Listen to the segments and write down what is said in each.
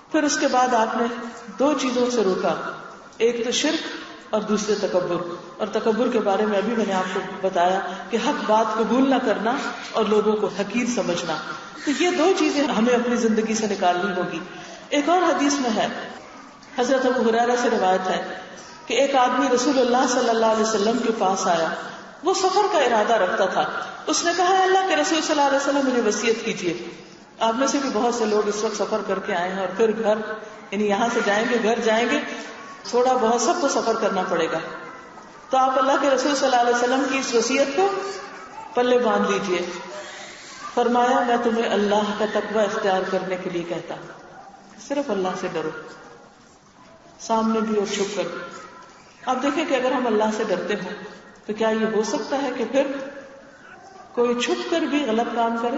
پھر اس کے بعد آپ نے دو چیزوں سے روکا، ایک تو شرک اور دوسرے تکبر. اور تکبر کے بارے میں ابھی میں نے آپ کو بتایا کہ حق بات قبول نہ کرنا اور لوگوں کو حقیر سمجھنا. تو یہ دو چیزیں ہمیں اپنی زندگی سے نکالنی ہوگی. ایک اور حدیث میں ہے، حضرت ابو ہریرہ سے روایت ہے کہ ایک آدمی رسول اللہ صلی اللہ علیہ وسلم کے پاس آیا. وہ سفر کا ارادہ رکھتا تھا. اس نے کہا اللہ کے رسول صلی اللہ علیہ وسلم مجھے وصیت کیجیے. آپ میں سے بھی بہت سے لوگ اس وقت سفر کر کے آئے ہیں اور پھر گھر، یعنی یہاں سے جائیں گے گھر جائیں گے، تھوڑا بہت سب کو سفر کرنا پڑے گا. تو آپ اللہ کے رسول صلی اللہ علیہ وسلم کی اس وصیت کو پلے باندھ لیجیے. فرمایا میں تمہیں اللہ کا تقوی اختیار کرنے کے لیے کہتا ہوں، صرف اللہ سے ڈرو، سامنے بھی اور چھپ کر بھی. آپ دیکھیں کہ اگر ہم اللہ سے ڈرتے ہوں تو کیا یہ ہو سکتا ہے کہ پھر کوئی چھپ کر بھی غلط کام کرے؟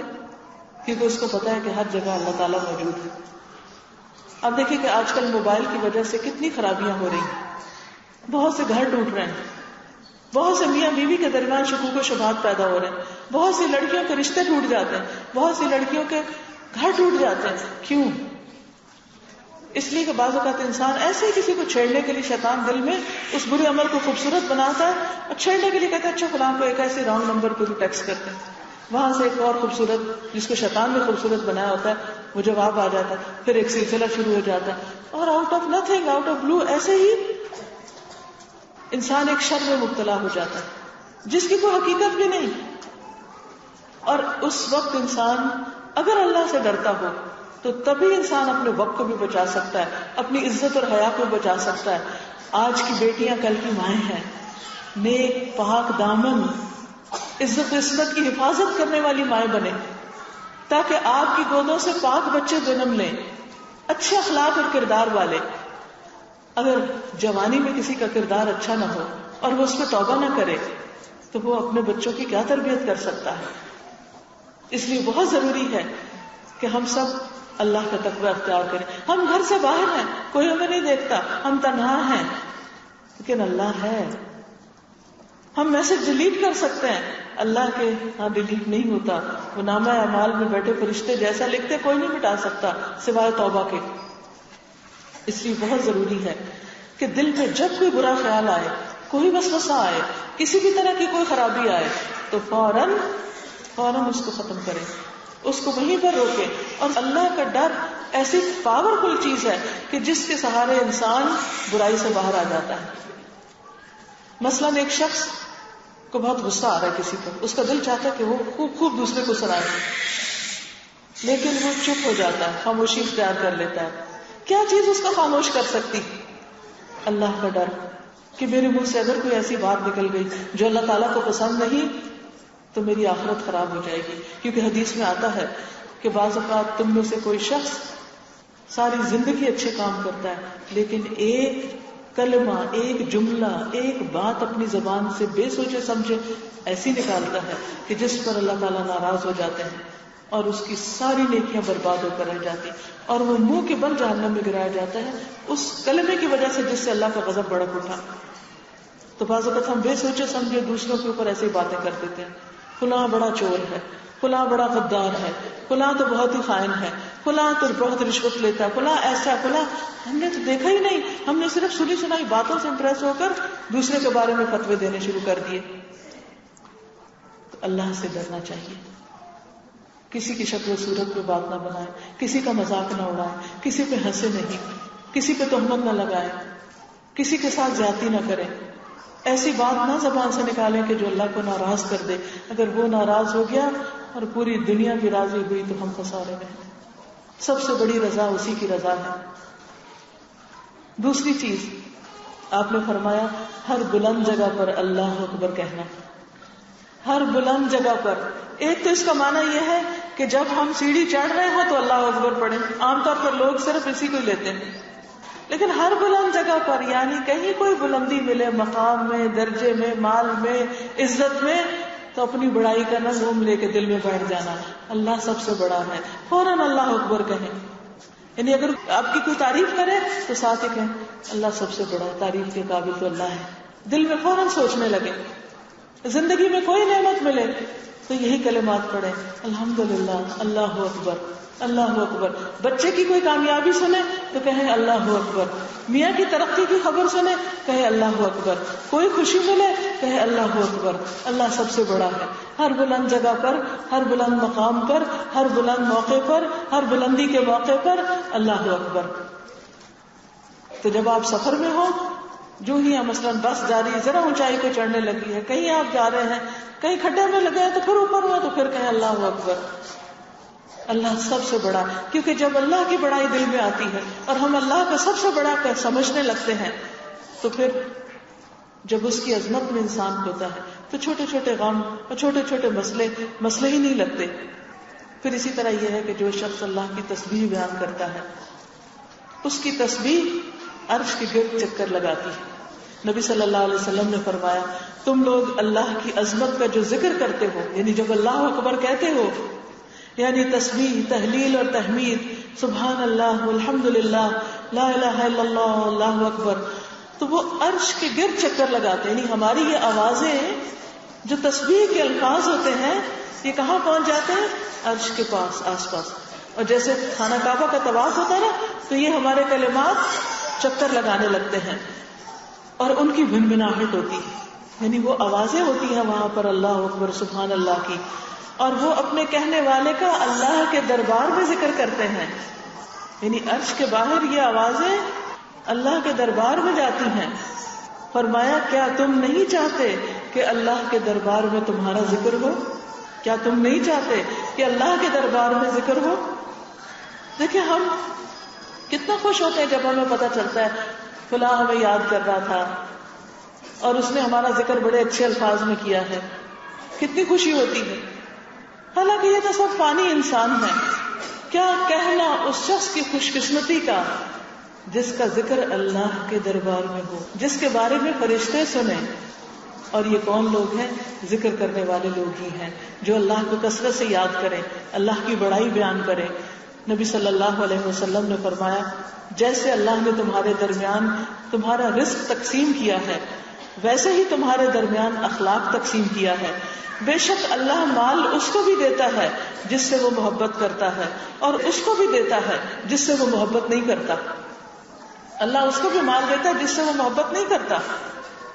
کیونکہ اس کو پتا ہے کہ ہر جگہ اللہ تعالیٰ موجود ہے. اب دیکھیں کہ آج کل موبائل کی وجہ سے کتنی خرابیاں ہو رہی ہیں، بہت سے گھر ٹوٹ رہے ہیں، بہت سے میاں بیوی کے درمیان شکوک و شبہات پیدا ہو رہے ہیں، بہت سی لڑکیوں کے رشتے ٹوٹ جاتے ہیں، بہت سی لڑکیوں کے گھر ٹوٹ جاتے ہیں. کیوں؟ اس لیے کہ بعض اوقات انسان ایسے ہی کسی کو چھیڑنے کے لیے شیطان دل میں اس برے عمل کو خوبصورت بناتا ہے اور چھیڑنے کے لیے کہتا ہے اچھا فلاں کو ایک ایسے رانگ نمبر پہ ٹیکسٹ کرتے ہیں، وہاں سے ایک اور خوبصورت جس کو شیطان نے خوبصورت بنایا ہوتا ہے وہ جواب آ جاتا ہے، پھر ایک سلسلہ شروع ہو جاتا ہے. اور out of nothing, out of blue ایسے ہی انسان ایک شر میں مبتلا ہو جاتا ہے جس کی کوئی حقیقت بھی نہیں. اور اس وقت انسان اگر اللہ سے ڈرتا ہو تو تبھی انسان اپنے وقت کو بھی بچا سکتا ہے، اپنی عزت اور حیا کو بچا سکتا ہے. آج کی بیٹیاں کل کی مائیں ہیں، نیک پاک دامن عزت و عصمت کی حفاظت کرنے والی مائیں بنے تاکہ آپ کی گودوں سے پاک بچے جنم لیں، اچھے اخلاق اور کردار والے. اگر جوانی میں کسی کا کردار اچھا نہ ہو اور وہ اس پہ توبہ نہ کرے تو وہ اپنے بچوں کی کیا تربیت کر سکتا ہے؟ اس لیے بہت ضروری ہے کہ ہم سب اللہ کا تقوی اختیار کریں. ہم گھر سے باہر ہیں، کوئی ہمیں نہیں دیکھتا، ہم تنہا ہیں، لیکن اللہ ہے. ہم میسج ڈیلیٹ کر سکتے ہیں، اللہ کے ہاں ڈیلیٹ نہیں ہوتا. وہ نامہ اعمال میں بیٹھے فرشتے جیسا لکھتے کوئی نہیں مٹا سکتا سوائے توبہ کے. اس لیے بہت ضروری ہے کہ دل میں جب کوئی برا خیال آئے، کوئی وسوسہ آئے، کسی بھی طرح کی کوئی خرابی آئے تو فوراً اس کو ختم کریں، اس کو وہیں پر روکیں. اور اللہ کا ڈر ایسی پاورفل چیز ہے کہ جس کے سہارے انسان برائی سے باہر آ جاتا ہے. مثلاً ایک شخص کو بہت غصہ آ رہا ہے کسی پر، اس کا دل چاہتا ہے کہ وہ خوب دوسرے کو سنائے، لیکن وہ چپ ہو جاتا ہے، خاموشی اختیار کر لیتا ہے. کیا چیز اس کو خاموش کر سکتی؟ اللہ کا ڈر کہ میرے منہ سے اگر کوئی ایسی بات نکل گئی جو اللہ تعالیٰ کو پسند نہیں تو میری آخرت خراب ہو جائے گی. کیونکہ حدیث میں آتا ہے کہ بعض اوقات تم میں سے کوئی شخص ساری زندگی اچھے کام کرتا ہے لیکن ایک کلمہ، ایک جملہ، ایک بات اپنی زبان سے بے سوچے سمجھے ایسی نکالتا ہے کہ جس پر اللہ تعالیٰ ناراض ہو جاتے ہیں اور اس کی ساری نیکیاں برباد ہو کر رہ جاتی اور وہ منہ کے بل جہنم میں گرایا جاتا ہے اس کلمے کی وجہ سے جس سے اللہ کا غضب بڑک اٹھا. تو بعض اوقات ہم بے سوچے سمجھے دوسروں کے اوپر ایسی باتیں کر دیتے ہیں، فلاں بڑا چور ہے، فلاں بڑا غدار ہے، فلاں تو بہت ہی خائن ہے، فلاں تو بہت رشوت لیتا ہے، فلاں ایسا، فلاں. ہم نے تو دیکھا ہی نہیں، ہم نے صرف سنی سنائی باتوں سے امپریس ہو کر دوسرے کے بارے میں فتوے دینے شروع کر دیے. تو اللہ سے ڈرنا چاہیے. کسی کی شکل و صورت پہ بات نہ بنائیں، کسی کا مذاق نہ اڑائیں، کسی پہ ہنسے نہیں، کسی پہ تہمت نہ لگائیں، کسی کے ساتھ زیادتی نہ کریں. ایسی بات نہ زبان سے نکالیں کہ جو اللہ کو ناراض کر دے. اگر وہ ناراض ہو گیا اور پوری دنیا بھی راضی ہوئی تو ہم خسارے میں ہیں. سب سے بڑی رضا اسی کی رضا ہے. دوسری چیز آپ نے فرمایا ہر بلند جگہ پر اللہ اکبر کہنا. ہر بلند جگہ پر. ایک تو اس کا معنی یہ ہے کہ جب ہم سیڑھی چڑھ رہے ہوں تو اللہ اکبر پڑھیں. عام طور پر لوگ صرف اسی کو لیتے ہیں، لیکن ہر بلند جگہ پر یعنی کہیں کوئی بلندی ملے، مقام میں، درجے میں، مال میں، عزت میں، تو اپنی بڑائی کا نہ گھوم لے کے دل میں بیٹھ جانا اللہ سب سے بڑا ہے. فوراً اللہ اکبر کہیں. یعنی اگر آپ کی کوئی تعریف کرے تو ساتھ ہی کہیں اللہ سب سے بڑا ہے، تعریف کے قابل تو اللہ ہے. دل میں فوراً سوچنے لگے. زندگی میں کوئی نعمت ملے تو یہی کلمات پڑھیں الحمدللہ، اللہ اکبر. اللہ اکبر. بچے کی کوئی کامیابی سنے تو کہیں اللہ اکبر. میاں کی ترقی کی خبر سنے کہے اللہ اکبر. کوئی خوشی ملے کہے اللہ اکبر. اللہ سب سے بڑا ہے. ہر بلند جگہ پر, ہر بلند مقام پر, ہر بلند موقع پر, ہر بلندی کے موقع پر اللہ اکبر. تو جب آپ سفر میں ہو, جو ہی مثلاً بس جا رہی ہے, ذرا اونچائی کو چڑھنے لگی ہے, کہیں آپ جا رہے ہیں, کہیں کھڈے میں لگے ہیں تو پھر اوپر ہوا تو پھر کہیں اللہ اکبر. اللہ سب سے بڑا, کیونکہ جب اللہ کی بڑائی دل میں آتی ہے اور ہم اللہ کو سب سے بڑا سمجھنے لگتے ہیں, تو پھر جب اس کی عظمت میں انسان ہوتا ہے تو چھوٹے چھوٹے غم اور چھوٹے چھوٹے مسئلے ہی نہیں لگتے. پھر اسی طرح یہ ہے کہ جو شخص اللہ کی تسبیح بیان کرتا ہے, اس کی تسبیح عرش کے گرد چکر لگاتی ہے. نبی صلی اللہ علیہ وسلم نے فرمایا, تم لوگ اللہ کی عظمت کا جو ذکر کرتے ہو, یعنی جب اللہ اکبر کہتے ہو, یعنی تسبیح, تحلیل اور تحمید, سبحان اللہ, الحمد للہ, لا الہ الا اللہ, اللہ اکبر, تو وہ عرش کے گرد چکر لگاتے ہیں. یعنی ہماری یہ آوازیں جو تسبیح کے الفاظ ہوتے ہیں, یہ کہاں پہنچ جاتے ہیں؟ عرش کے پاس, آس پاس. اور جیسے خانہ کعبہ کا طواف ہوتا ہے نا, تو یہ ہمارے کلمات چکر لگانے لگتے ہیں اور ان کی بھنبھناہٹ ہوتی ہے. یعنی وہ آوازیں ہوتی ہیں وہاں پر اللہ اکبر, سبحان اللہ کی, اور وہ اپنے کہنے والے کا اللہ کے دربار میں ذکر کرتے ہیں. یعنی عرش کے باہر یہ آوازیں اللہ کے دربار میں جاتی ہیں. فرمایا, کیا تم نہیں چاہتے کہ اللہ کے دربار میں تمہارا ذکر ہو؟ کیا تم نہیں چاہتے کہ اللہ کے دربار میں ذکر ہو؟ دیکھیں ہم کتنا خوش ہوتے ہیں جب ہمیں پتہ چلتا ہے فلاں ہمیں یاد کر رہا تھا اور اس نے ہمارا ذکر بڑے اچھے الفاظ میں کیا ہے. کتنی خوشی ہوتی ہے. حالانکہ یہ تو سب فانی انسان ہے. کیا کہنا اس شخص کی خوش قسمتی کا جس کا ذکر اللہ کے دربار میں ہو, جس کے بارے میں فرشتے سنیں. اور یہ کون لوگ ہیں؟ ذکر کرنے والے لوگ ہی ہیں, جو اللہ کو کثرت سے یاد کریں, اللہ کی بڑائی بیان کریں. نبی صلی اللہ علیہ وسلم نے فرمایا, جیسے اللہ نے تمہارے درمیان تمہارا رزق تقسیم کیا ہے, ویسے ہی تمہارے درمیان اخلاق تقسیم کیا ہے. بے شک اللہ مال اس کو بھی دیتا ہے جس سے وہ محبت کرتا ہے, اور اس کو بھی دیتا ہے جس سے وہ محبت نہیں کرتا. اللہ اس کو بھی مال دیتا ہے جس سے وہ محبت نہیں کرتا.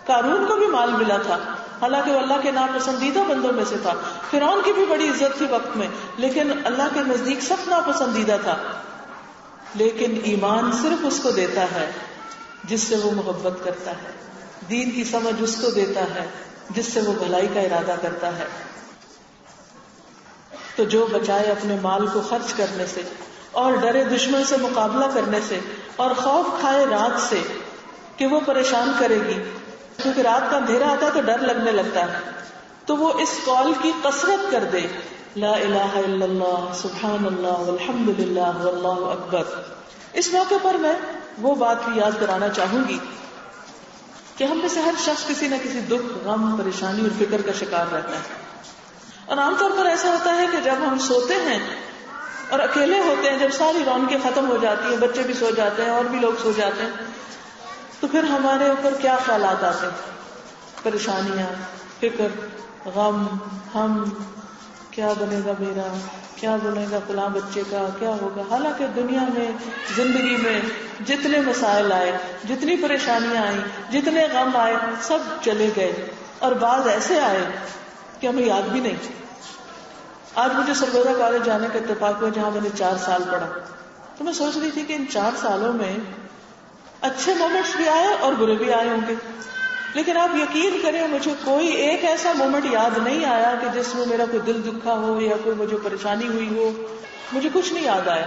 قارون کو بھی مال ملا تھا, حالانکہ وہ اللہ کے ناپسندیدہ بندوں میں سے تھا. فرعون کی بھی بڑی عزت تھی وقت میں, لیکن اللہ کے نزدیک سخت ناپسندیدہ تھا. لیکن ایمان صرف اس کو دیتا ہے جس سے وہ محبت کرتا ہے. دین کی سمجھ اس کو دیتا ہے جس سے وہ بھلائی کا ارادہ کرتا ہے. تو جو بچائے اپنے مال کو خرچ کرنے سے, اور ڈرے دشمن سے مقابلہ کرنے سے, اور خوف کھائے رات سے کہ وہ پریشان کرے گی, کیونکہ رات کا اندھیرا آتا ہے تو ڈر لگنے لگتا ہے, تو وہ اس قول کی کثرت کر دے, لا الہ الا اللہ, سبحان اللہ, والحمد للہ, واللہ اکبر. اس موقع پر میں وہ بات بھی یاد کرانا چاہوں گی کہ ہم میں سے ہر شخص کسی نہ کسی دکھ, غم, پریشانی اور فکر کا شکار رہتا ہے. اور عام طور پر ایسا ہوتا ہے کہ جب ہم سوتے ہیں اور اکیلے ہوتے ہیں, جب ساری رونقیں ختم ہو جاتی ہیں, بچے بھی سو جاتے ہیں اور بھی لوگ سو جاتے ہیں, تو پھر ہمارے اوپر کیا خیالات آتے ہیں؟ پریشانیاں, فکر, غم, ہم کیا بنے گا میرا, کیا بنے گا فلاں بچے کا, کیا ہوگا. حالانکہ دنیا میں, زندگی میں جتنے مسائل آئے, جتنی پریشانیاں آئیں, جتنے غم آئے, سب چلے گئے, اور بعض ایسے آئے کہ ہمیں یاد بھی نہیں. آج مجھے سرگودا کالج جانے کا اتفاق ہوا جہاں میں نے 4 سال پڑھا, تو میں سوچ رہی تھی کہ ان 4 سالوں میں اچھے مومنٹس بھی آئے اور برے بھی آئے ہوں گے, لیکن آپ یقین کریں مجھے کوئی ایک ایسا مومنٹ یاد نہیں آیا کہ جس میں میرا کوئی دل دکھا ہو یا کوئی مجھے پریشانی ہوئی ہو. مجھے کچھ نہیں یاد آیا,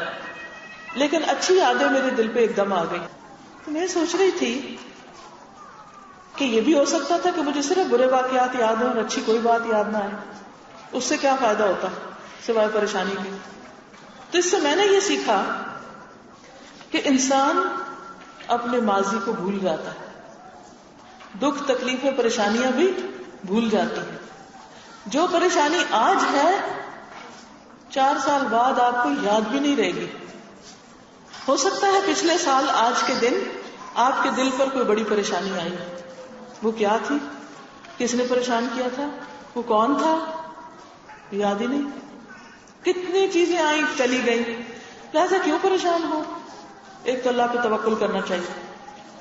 لیکن اچھی یادیں میرے دل پہ ایک دم آ گئی. تو میں سوچ رہی تھی کہ یہ بھی ہو سکتا تھا کہ مجھے صرف برے واقعات یاد ہوں اور اچھی کوئی بات یاد نہ آئے. اس سے کیا فائدہ ہوتا سوائے پریشانی کے. تو اس سے میں نے یہ سیکھا کہ انسان اپنے ماضی کو بھول جاتا ہے, دکھ, تکلیفیں, پریشانیاں بھی بھول جاتی ہیں. جو پریشانی آج ہے 4 سال بعد آپ کو یاد بھی نہیں رہے گی. ہو سکتا ہے پچھلے سال آج کے دن آپ کے دل پر کوئی بڑی پریشانی آئی, وہ کیا تھی, کس نے پریشان کیا تھا, وہ کون تھا, یاد ہی نہیں. کتنی چیزیں آئیں چلی گئیں، لہذا کیوں پریشان ہو؟ ایک تو اللہ پہ توکل کرنا چاہیے.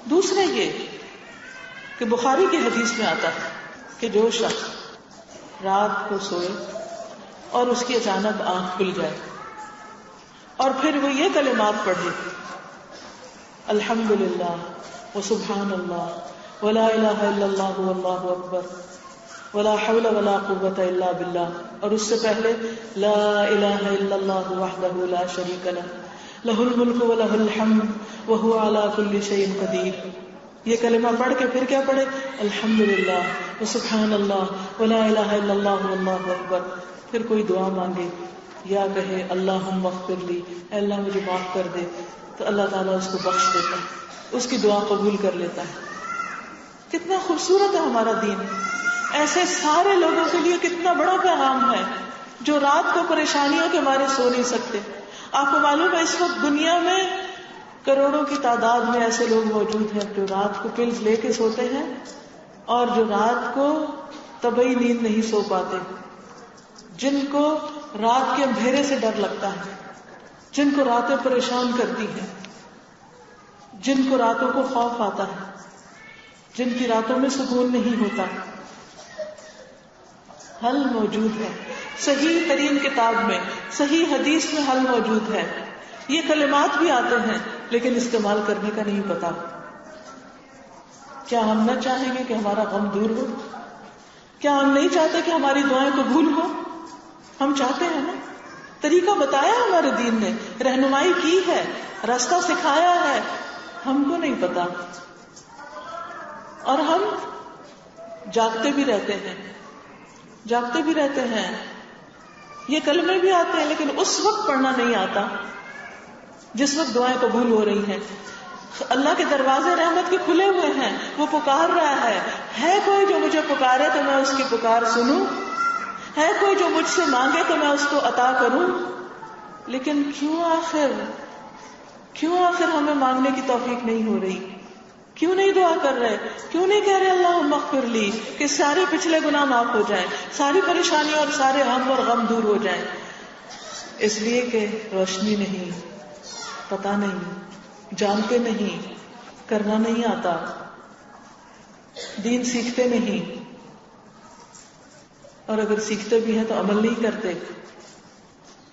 دوسرے یہ کہ بخاری کی حدیث میں آتا ہے کہ جو شخص رات کو سوئے اور اس کی اچانک آنکھ کھل جائے اور پھر وہ یہ کلمات پڑھے، الحمدللہ وسبحان اللہ ولا الہ الا اللہ واللہ اکبر ولا حول ولا قوة الا باللہ، اور اس سے پہلے لا الہ الا اللہ وحدہ لا شریک لہ لہ الملک ولہ الحمد وہو علی کل شیء قدیر. یہ کلمہ پڑھ کے پھر کیا پڑھے؟ الحمدللہ وسبحان اللہ ولا الہ الا اللہ واللہ اکبر. پھر کوئی دعا مانگے یا کہے اللہم اغفر لی، اے اللہ مجھے معاف کر دے، تو اللہ تعالیٰ اس کو بخش دیتا ہے، اس کی دعا قبول کر لیتا ہے. کتنا خوبصورت ہے ہمارا دین. ایسے سارے لوگوں کے لیے کتنا بڑا پیغام ہے جو رات کو پریشانیوں کے مارے سو نہیں سکتے. آپ کو معلوم ہے اس وقت دنیا میں کروڑوں کی تعداد میں ایسے لوگ موجود ہیں جو رات کو پلز لے کے سوتے ہیں اور جو رات کو طبعی نیند نہیں سو پاتے، جن کو رات کے اندھیرے سے ڈر لگتا ہے، جن کو راتیں پریشان کرتی ہیں، جن کو راتوں کو خوف آتا ہے، جن کی راتوں میں سکون نہیں ہوتا. حل موجود ہے صحیح ترین کتاب میں، صحیح حدیث میں حل موجود ہے. یہ کلمات بھی آتے ہیں لیکن استعمال کرنے کا نہیں پتا. کیا ہم نہ چاہیں گے کہ ہمارا غم دور ہو؟ کیا ہم نہیں چاہتے کہ ہماری دعائیں قبول ہو؟ ہم چاہتے ہیں نا. طریقہ بتایا ہمارے دین نے، رہنمائی کی ہے، راستہ سکھایا ہے، ہم کو نہیں پتا اور ہم جاگتے بھی رہتے ہیں، جاگتے بھی رہتے ہیں. یہ کلمے بھی آتے ہیں لیکن اس وقت پڑھنا نہیں آتا جس وقت دعائیں قبول ہو رہی ہیں. اللہ کے دروازے رحمت کے کھلے ہوئے ہیں، وہ پکار رہا ہے کوئی جو مجھے پکارے تو میں اس کی پکار سنوں، ہے کوئی جو مجھ سے مانگے تو میں اس کو عطا کروں. لیکن کیوں آخر ہمیں مانگنے کی توفیق نہیں ہو رہی؟ کیوں نہیں دعا کر رہے؟ کیوں نہیں کہہ رہے اللہم اغفر لی کہ سارے پچھلے گناہ معاف ہو جائیں، ساری پریشانیاں اور سارے ہم اور غم دور ہو جائیں؟ اس لیے کہ روشنی نہیں، پتہ نہیں، جانتے نہیں، کرنا نہیں آتا، دین سیکھتے نہیں، اور اگر سیکھتے بھی ہیں تو عمل نہیں کرتے.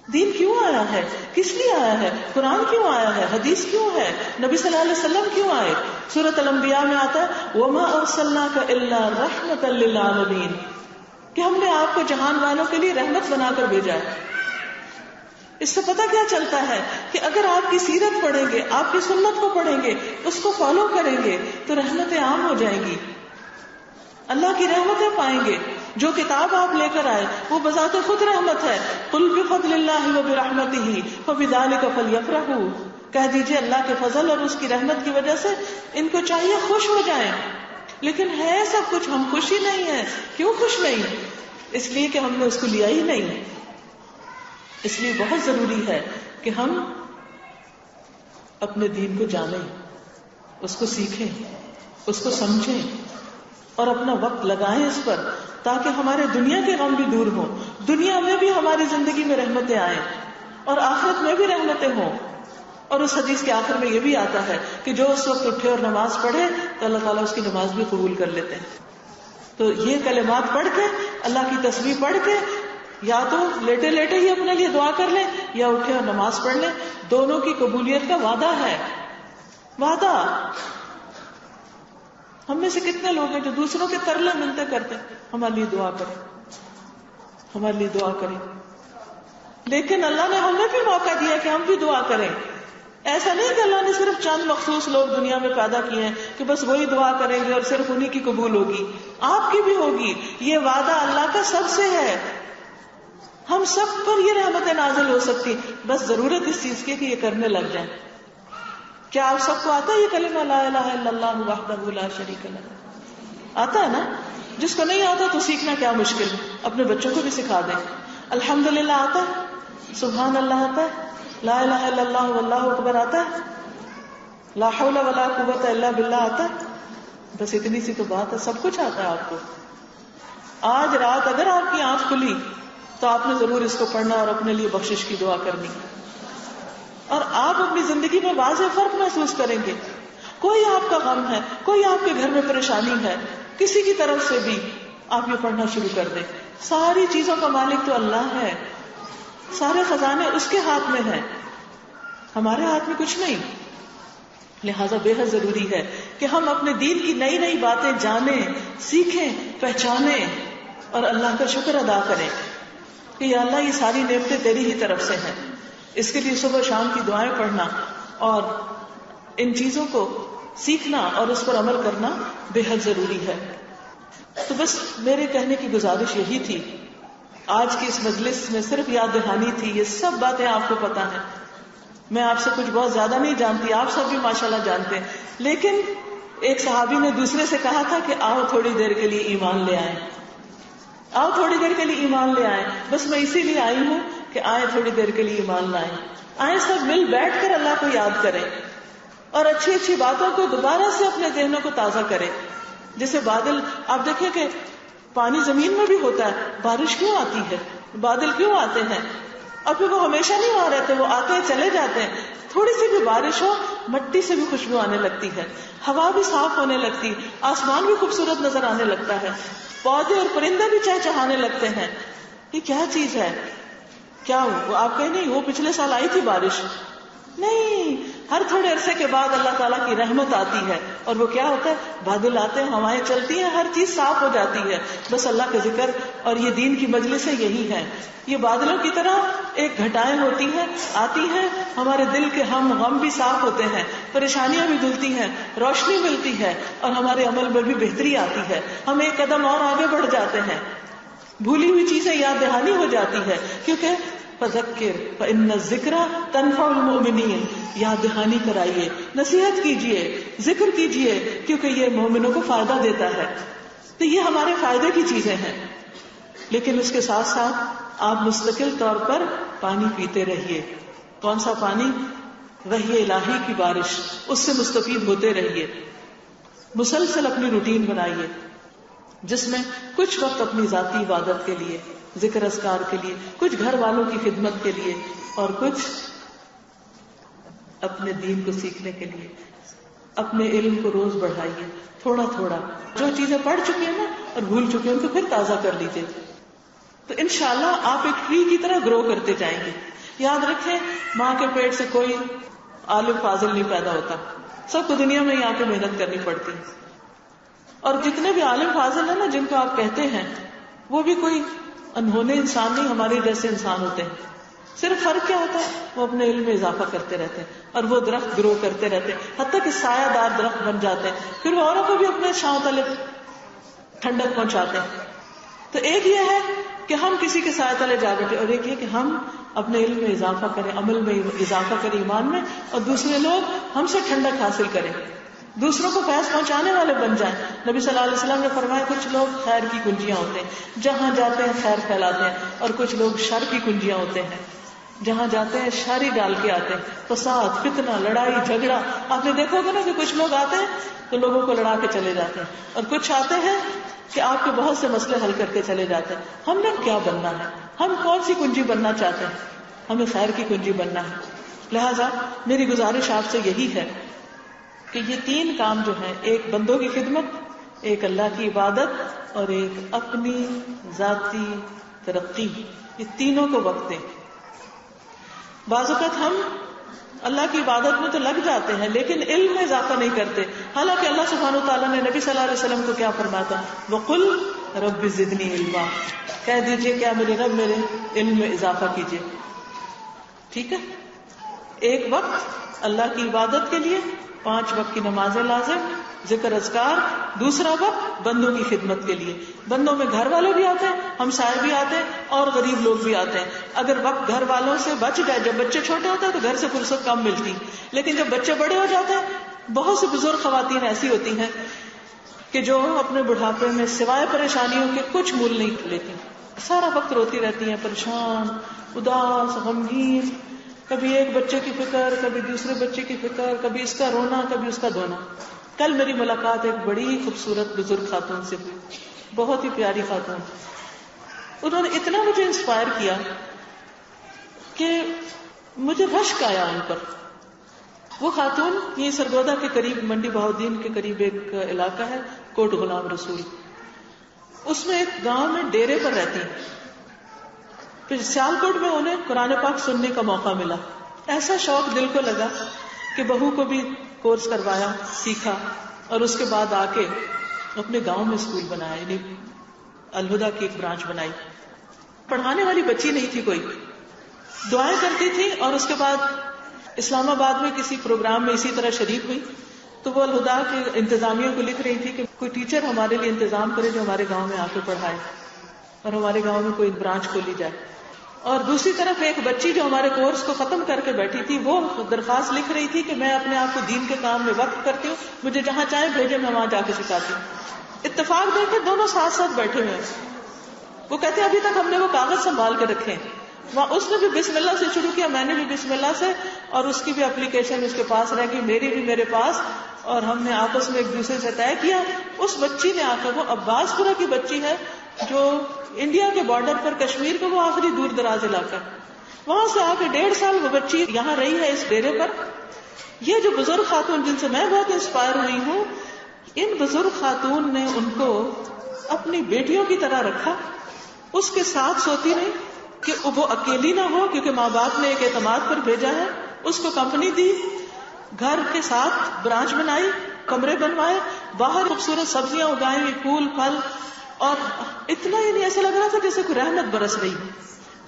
دین کیوں آیا ہے؟ کس لیے آیا ہے؟ قرآن کیوں آیا ہے؟ حدیث کیوں ہے؟ نبی صلی اللہ علیہ وسلم کیوں آئے؟ سورۃ الانبیاء میں آتا ہے وَمَا أَرْسَلْنَاكَ إِلَّا رَحْمَةً لِّلْعَالَمِينَ کہ ہم نے آپ کو جہان والوں کے لیے رحمت بنا کر بھیجا ہے. اس سے پتہ کیا چلتا ہے کہ اگر آپ کی سیرت پڑھیں گے، آپ کی سنت کو پڑھیں گے، اس کو فالو کریں گے تو رحمتیں عام ہو جائیں گی، اللہ کی رحمتیں پائیں گے. جو کتاب آپ لے کر آئے وہ بذات خود رحمت ہے. قل بفضل اللہ وبرحمتہ فبذلک فلیفرحوا، کہہ دیجئے اللہ کے فضل اور اس کی رحمت کی وجہ سے ان کو چاہیے خوش ہو جائیں. لیکن ہے سب کچھ، ہم خوش ہی نہیں ہیں. کیوں خوش نہیں؟ اس لیے کہ ہم نے اس کو لیا ہی نہیں. اس لیے بہت ضروری ہے کہ ہم اپنے دین کو جانیں، اس کو سیکھیں، اس کو سمجھیں اور اپنا وقت لگائیں اس پر، تاکہ ہمارے دنیا کے غم بھی دور ہوں، دنیا میں بھی ہماری زندگی میں رحمتیں آئیں اور آخرت میں بھی رحمتیں ہوں. اور اس حدیث کے آخر میں یہ بھی آتا ہے کہ جو اس وقت اٹھے اور نماز پڑھے تو اللہ تعالیٰ اس کی نماز بھی قبول کر لیتے ہیں. تو یہ کلمات پڑھ کے، اللہ کی تسبیح پڑھ کے، یا تو لیٹے لیٹے ہی اپنے لیے دعا کر لیں یا اٹھے اور نماز پڑھ لیں. دونوں کی قبولیت کا وعدہ ہے، وعدہ. ہم میں سے کتنے لوگ ہیں جو دوسروں کے ترلے منتیں کرتے ہیں ہمارے لیے دعا کریں، ہمارے لیے دعا کریں. لیکن اللہ نے ہمیں بھی موقع دیا کہ ہم بھی دعا کریں. ایسا نہیں کہ اللہ نے صرف چند مخصوص لوگ دنیا میں پیدا کیے ہیں کہ بس وہی دعا کریں گے اور صرف انہی کی قبول ہوگی. آپ کی بھی ہوگی. یہ وعدہ اللہ کا سب سے ہے، ہم سب پر یہ رحمتیں نازل ہو سکتی، بس ضرورت اس چیز کی کہ یہ کرنے لگ جائیں. کیا آپ سب کو آتا ہے یہ کلمہ لا الہ الا اللہ وحدہ لا شریک لہ؟ آتا ہے نا؟ جس کو نہیں آتا تو سیکھنا کیا مشکل ہے، اپنے بچوں کو بھی سکھا دیں. الحمدللہ آتا ہے، سبحان اللہ آتا ہے، لا الہ الا اللہ واللہ اکبر آتا ہے، لا حول ولا قوت الا باللہ آتا ہے. بس اتنی سی تو بات ہے، سب کچھ آتا ہے آپ کو. آج رات اگر آپ کی آنکھ کھلی تو آپ نے ضرور اس کو پڑھنا اور اپنے لیے بخشش کی دعا کرنی. اور آپ اپنی زندگی میں واضح فرق محسوس کریں گے. کوئی آپ کا غم ہے, کوئی آپ کے گھر میں پریشانی ہے, کسی کی طرف سے بھی آپ یہ پڑھنا شروع کر دیں. ساری چیزوں کا مالک تو اللہ ہے, سارے خزانے اس کے ہاتھ میں ہیں, ہمارے ہاتھ میں کچھ نہیں. لہذا بے حد ضروری ہے کہ ہم اپنے دین کی نئی نئی باتیں جانیں, سیکھیں, پہچانیں اور اللہ کا شکر ادا کریں کہ یا اللہ یہ ساری نعمتیں تیری ہی طرف سے ہیں. اس کے لیے صبح شام کی دعائیں پڑھنا اور ان چیزوں کو سیکھنا اور اس پر عمل کرنا بے حد ضروری ہے. تو بس میرے کہنے کی گزارش یہی تھی. آج کی اس مجلس میں صرف یاد دہانی تھی, یہ سب باتیں آپ کو پتا ہیں. میں آپ سے کچھ بہت زیادہ نہیں جانتی, آپ سب بھی ماشاءاللہ جانتے ہیں. لیکن ایک صحابی نے دوسرے سے کہا تھا کہ آؤ تھوڑی دیر کے لیے ایمان لے آئیں, آؤ تھوڑی دیر کے لیے ایمان لے آئیں. بس میں اسی لیے آئی ہوں کہ آئیں تھوڑی دیر کے لیے ایمان لائیں, آئیں سب مل بیٹھ کر اللہ کو یاد کریں اور اچھی اچھی باتوں کو دوبارہ سے اپنے ذہنوں کو تازہ کریں. جیسے بادل, آپ دیکھیں کہ پانی زمین میں بھی ہوتا ہے, بارش کیوں آتی ہے, بادل کیوں آتے ہیں, اور پھر وہ ہمیشہ نہیں وہاں رہتے, وہ آتے ہیں چلے جاتے ہیں. تھوڑی سی بھی بارش ہو مٹی سے بھی خوشبو آنے لگتی ہے, ہوا بھی صاف ہونے لگتی, آسمان بھی خوبصورت نظر آنے لگتا ہے, پودے اور پرندے بھی چہچہانے لگتے ہیں. یہ کیا چیز ہے؟ کیا وہ آپ کہیں نہیں وہ پچھلے سال آئی تھی بارش؟ نہیں, ہر تھوڑے عرصے کے بعد اللہ تعالیٰ کی رحمت آتی ہے اور وہ کیا ہوتا ہے, بادل آتے ہیں, ہوائیں چلتی ہیں, ہر چیز صاف ہو جاتی ہے. بس اللہ کا ذکر اور یہ دین کی مجلسیں یہی ہیں. یہ بادلوں کی طرح ایک گھٹائیں ہوتی ہیں, آتی ہیں, ہمارے دل کے ہم غم بھی صاف ہوتے ہیں, پریشانیاں بھی دھلتی ہیں, روشنی ملتی ہے اور ہمارے عمل میں بھی بہتری آتی ہے. ہم ایک قدم اور آگے بڑھ جاتے ہیں, بھولی ہوئی چیزیں یاد دہانی ہو جاتی ہے. کیونکہ فذکر فإن الذکر تنفع المؤمنین, یاد دہانی کرائیے, نصیحت کیجیے, ذکر کیجیے, کیونکہ یہ مومنوں کو فائدہ دیتا ہے. تو یہ ہمارے فائدے کی چیزیں ہیں. لیکن اس کے ساتھ ساتھ آپ مستقل طور پر پانی پیتے رہیے. کون سا پانی؟ وحی الہی کی بارش, اس سے مستفید ہوتے رہیے. مسلسل اپنی روٹین بنائیے جس میں کچھ وقت اپنی ذاتی عبادت کے لیے, ذکر اذکار کے لیے, کچھ گھر والوں کی خدمت کے لیے اور کچھ اپنے دین کو سیکھنے کے لیے. اپنے علم کو روز بڑھائیے تھوڑا تھوڑا. جو چیزیں پڑھ چکے ہیں نا اور بھول چکے ہیں ان کو پھر تازہ کر لیجیے. تو انشاءاللہ آپ ایک ٹری کی طرح گرو کرتے جائیں گے. یاد رکھیں, ماں کے پیٹ سے کوئی عالم فاضل نہیں پیدا ہوتا, سب کو دنیا میں یہاں پہ محنت کرنی پڑتی ہے. اور جتنے بھی عالم فاضل ہیں نا جن کو آپ کہتے ہیں, وہ بھی کوئی انہونے انسان نہیں, ہمارے جیسے انسان ہوتے ہیں. صرف فرق کیا ہوتا ہے, وہ اپنے علم میں اضافہ کرتے رہتے ہیں اور وہ درخت گرو کرتے رہتے ہیں حتیٰ کہ سایہ دار درخت بن جاتے ہیں. پھر وہ اوروں کو بھی اپنے چھاؤں تلے ٹھنڈک پہنچاتے ہیں. تو ایک یہ ہے کہ ہم کسی کے سایہ تلے جا بیٹھے, اور ایک یہ کہ ہم اپنے علم میں اضافہ کریں, عمل میں اضافہ کریں, ایمان میں, اور دوسرے لوگ ہم سے ٹھنڈک حاصل کریں, دوسروں کو فیض پہنچانے والے بن جائیں. نبی صلی اللہ علیہ وسلم نے فرمایا کچھ لوگ خیر کی کنجیاں ہوتے ہیں, جہاں جاتے ہیں خیر پھیلاتے ہیں, اور کچھ لوگ شر کی کنجیاں ہوتے ہیں, جہاں جاتے ہیں شر ہی ڈال کے آتے ہیں. فساد, فتنہ, لڑائی جھگڑا. آپ نے دیکھا ہوگا نا کہ کچھ لوگ آتے ہیں تو لوگوں کو لڑا کے چلے جاتے ہیں, اور کچھ آتے ہیں کہ آپ کے بہت سے مسئلے حل کر کے چلے جاتے ہیں. ہم نے کیا بننا ہے؟ ہم کون سی کنجی بننا چاہتے ہیں؟ ہمیں خیر کی کنجی بننا ہے. لہذا میری گزارش آپ سے یہی ہے کہ یہ تین کام جو ہیں, ایک بندوں کی خدمت, ایک اللہ کی عبادت اور ایک اپنی ذاتی ترقی, یہ تینوں کو وقت دیں. بعض اوقات ہم اللہ کی عبادت میں تو لگ جاتے ہیں لیکن علم میں اضافہ نہیں کرتے. حالانکہ اللہ سبحانہ وتعالیٰ نے نبی صلی اللہ علیہ وسلم کو کیا فرمایا تھا, وَقُلْ رَبِّ زِدْنِي عِلْمًا, کہہ دیجئے کیا میرے رب میرے علم میں اضافہ کیجئے. ٹھیک ہے, ایک وقت اللہ کی عبادت کے لیے, 5 وقت کی نمازیں لازم, ذکر اذکار. دوسرا وقت بندوں کی خدمت کے لیے, بندوں میں گھر والے بھی آتے ہیں, ہمسائے بھی آتے ہیں, اور غریب لوگ بھی آتے ہیں. اگر وقت گھر والوں سے بچ جائے, جب بچے چھوٹے ہوتے ہیں تو گھر سے فرصت کم ملتی, لیکن جب بچے بڑے ہو جاتے ہیں, بہت سی بزرگ خواتین ایسی ہوتی ہیں کہ جو اپنے بڑھاپے میں سوائے پریشانیوں کے کچھ مول نہیں لیتی, سارا وقت روتی رہتی ہیں, پریشان, اداس, غمگین, کبھی ایک بچے کی فکر, کبھی دوسرے بچے کی فکر, کبھی اس کا رونا, کبھی اس کا دھونا. کل میری ملاقات ایک بڑی خوبصورت بزرگ خاتون سے ہوئی, بہت ہی پیاری خاتون. انہوں نے اتنا مجھے انسپائر کیا کہ مجھے رشک آیا ان پر. وہ خاتون یہ سرگودا کے قریب منڈی بہاؤالدین کے قریب ایک علاقہ ہے کوٹ غلام رسول, اس میں ایک گاؤں میں ڈیرے پر رہتی ہیں. پھر سیالکوٹ میں انہیں قرآن پاک سننے کا موقع ملا. ایسا شوق دل کو لگا کہ بہو کو بھی کورس کروایا, سیکھا, اور اس کے بعد آ کے اپنے گاؤں میں اسکول بنایا, یعنی الہدا کی ایک برانچ بنائی. پڑھانے والی بچی نہیں تھی کوئی, دعائیں کرتی تھی. اور اس کے بعد اسلام آباد میں کسی پروگرام میں اسی طرح شریک ہوئی تو وہ الہدا کے انتظامیہ کو لکھ رہی تھی کہ کوئی ٹیچر ہمارے لیے انتظام کرے جو ہمارے گاؤں میں آ کے پڑھائے اور ہمارے گاؤں میں کوئی برانچ کھولی جائے. اور دوسری طرف ایک بچی جو ہمارے کورس کو ختم کر کے بیٹھی تھی, وہ درخواست لکھ رہی تھی کہ میں اپنے آپ کو دین کے کام میں وقف کرتی ہوں, مجھے جہاں چاہے بھیجے, میں وہاں جا کے سکھاتی ہوں. اتفاق دیکھ کے دونوں ساتھ ساتھ بیٹھے ہوئے ہیں. وہ کہتے ہیں ابھی تک ہم نے وہ کاغذ سنبھال کے رکھے ہیں. وہاں اس نے بھی بسم اللہ سے شروع کیا, میں نے بھی بسم اللہ سے, اور اس کی بھی اپلیکیشن اس کے پاس رہ گئی, میری بھی میرے پاس, اور ہم نے آپس میں ایک دوسرے سے طے کیا. اس بچی نے آ کر, وہ عباس پورہ کی بچی ہے جو انڈیا کے بارڈر پر کشمیر کا وہ آخری دور دراز علاقہ ہے, وہاں سے آ کے 1.5 سال وہ بچی یہاں رہی ہے اس ڈیرے پر. یہ جو بزرگ خاتون جن سے میں بہت انسپائر ہوئی ہوں, ان بزرگ خاتون نے ان کو اپنی بیٹیوں کی طرح رکھا, اس کے ساتھ سوتی نہیں کہ وہ اکیلی نہ ہو, کیونکہ ماں باپ نے ایک اعتماد پر بھیجا ہے. اس کو کمپنی دی, گھر کے ساتھ برانچ بنائی, کمرے بنوائے, باہر خوبصورت سبزیاں اگائیں, پھول پھل, اور اتنا ہی نہیں ایسا لگ رہا تھا جیسے کوئی رحمت برس رہی ہے.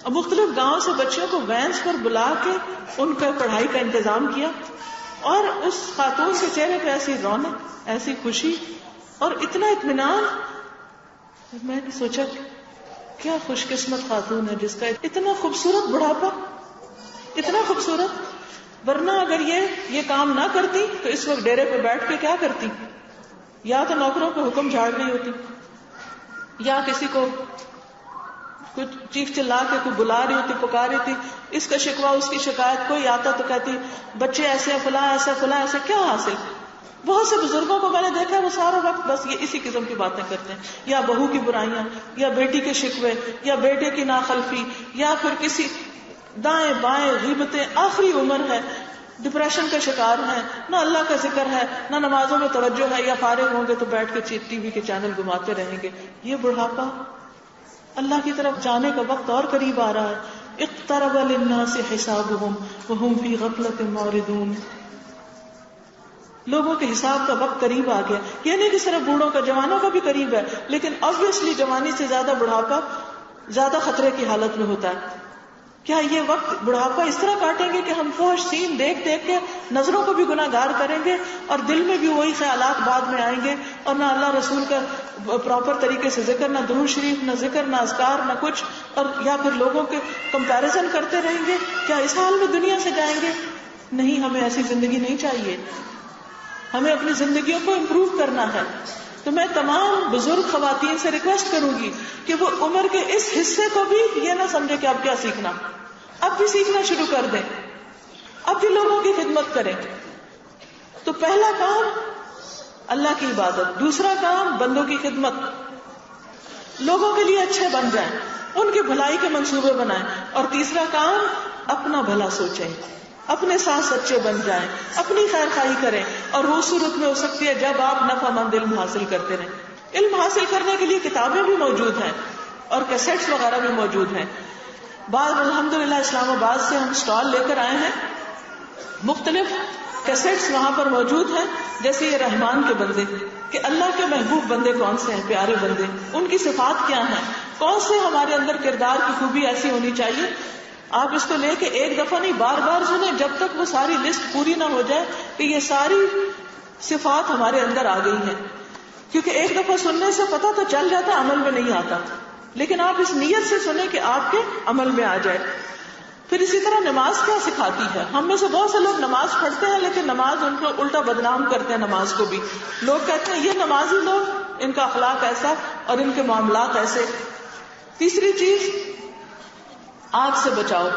اور مختلف گاؤں سے بچوں کو وینس پر بلا کے ان کا پڑھائی کا انتظام کیا. اور اس خاتون کے چہرے پہ ایسی رونق, ایسی خوشی اور اتنا اطمینان. میں نے سوچا کیا خوش قسمت خاتون ہے جس کا اتنا خوبصورت بڑھاپا, اتنا خوبصورت. ورنہ اگر یہ کام نہ کرتی تو اس وقت ڈیرے پہ بیٹھ کے کیا کرتی, یا تو نوکروں کو حکم جھاڑ رہی ہوتی, یا کسی کو کچھ چیخ چلا کے کوئی بلا رہی ہوتی, پکار رہی تھی, اس کا شکوہ اس کی شکایت. کوئی آتا تو کہتی بچے ایسے فلاں ایسے فلاں ایسے. کیا حاصل؟ بہت سے بزرگوں کو میں نے دیکھا وہ سارا وقت بس یہ اسی قسم کی باتیں کرتے ہیں, یا بہو کی برائیاں, یا بیٹی کے شکوے, یا بیٹے کی ناخلفی, یا پھر کسی دائیں بائیں غیبتیں. آخری عمر ہے, ڈپریشن کا شکار ہے, نہ اللہ کا ذکر ہے, نہ نمازوں میں توجہ ہے, یا فارغ ہوں گے تو بیٹھ کے ٹی وی کے چینل گھماتے رہیں گے. یہ بڑھاپا, اللہ کی طرف جانے کا وقت اور قریب آ رہا ہے. اقترب للناس حسابهم وهم في غفلة معرضون. لوگوں کے حساب کا وقت قریب آ گیا. یہ نہیں کہ صرف بوڑھوں کا, جوانوں کا بھی قریب ہے, لیکن obviously جوانی سے زیادہ بڑھاپا زیادہ خطرے کی حالت میں ہوتا ہے. کیا یہ وقت بڑھاپا اس طرح کاٹیں گے کہ ہم فحش سین دیکھ دیکھ کے نظروں کو بھی گناہ گار کریں گے, اور دل میں بھی وہی خیالات بعد میں آئیں گے, اور نہ اللہ رسول کا پراپر طریقے سے ذکر, نہ درود شریف, نہ ذکر, نہ اذکار, نہ کچھ, اور یا پھر لوگوں کے کمپیریزن کرتے رہیں گے. کیا اس حال میں دنیا سے جائیں گے؟ نہیں, ہمیں ایسی زندگی نہیں چاہیے. ہمیں اپنی زندگیوں کو امپروو کرنا ہے. تو میں تمام بزرگ خواتین سے ریکویسٹ کروں گی کہ وہ عمر کے اس حصے کو بھی یہ نہ سمجھے کہ اب کیا سیکھنا, اب بھی سیکھنا شروع کر دیں, اب بھی لوگوں کی خدمت کریں. تو پہلا کام اللہ کی عبادت, دوسرا کام بندوں کی خدمت, لوگوں کے لیے اچھے بن جائیں, ان کی بھلائی کے منصوبے بنائیں, اور تیسرا کام اپنا بھلا سوچیں, اپنے ساتھ سچے بن جائیں, اپنی خیر خواہی کریں. اور وہ صورت میں ہو سکتی ہے جب آپ نفع مند علم حاصل کرتے رہیں. علم حاصل کرنے کے لیے کتابیں بھی موجود ہیں اور کیسٹس وغیرہ بھی موجود ہیں. بعض الحمدللہ اسلام آباد سے ہم اسٹال لے کر آئے ہیں, مختلف کیسٹس وہاں پر موجود ہیں, جیسے یہ رحمان کے بندے, کہ اللہ کے محبوب بندے کون سے ہیں, پیارے بندے, ان کی صفات کیا ہیں, کون سے ہمارے اندر کردار کی خوبی ایسی ہونی چاہیے. آپ اس کو لے کے ایک دفعہ نہیں بار بار سنیں جب تک وہ ساری لسٹ پوری نہ ہو جائے کہ یہ ساری صفات ہمارے اندر آ گئی ہیں. کیونکہ ایک دفعہ سننے سے پتہ تو چل جاتا, عمل میں نہیں آتا, لیکن آپ اس نیت سے سنیں کہ آپ کے عمل میں آ جائے. پھر اسی طرح نماز کیا سکھاتی ہے. ہم میں سے بہت سے لوگ نماز پڑھتے ہیں لیکن نماز ان کو الٹا بدنام کرتے ہیں. نماز کو بھی لوگ کہتے ہیں یہ نمازی لوگ, ان کا اخلاق ایسا اور ان کے معاملات ایسے. تیسری چیز, آگ سے بچاؤ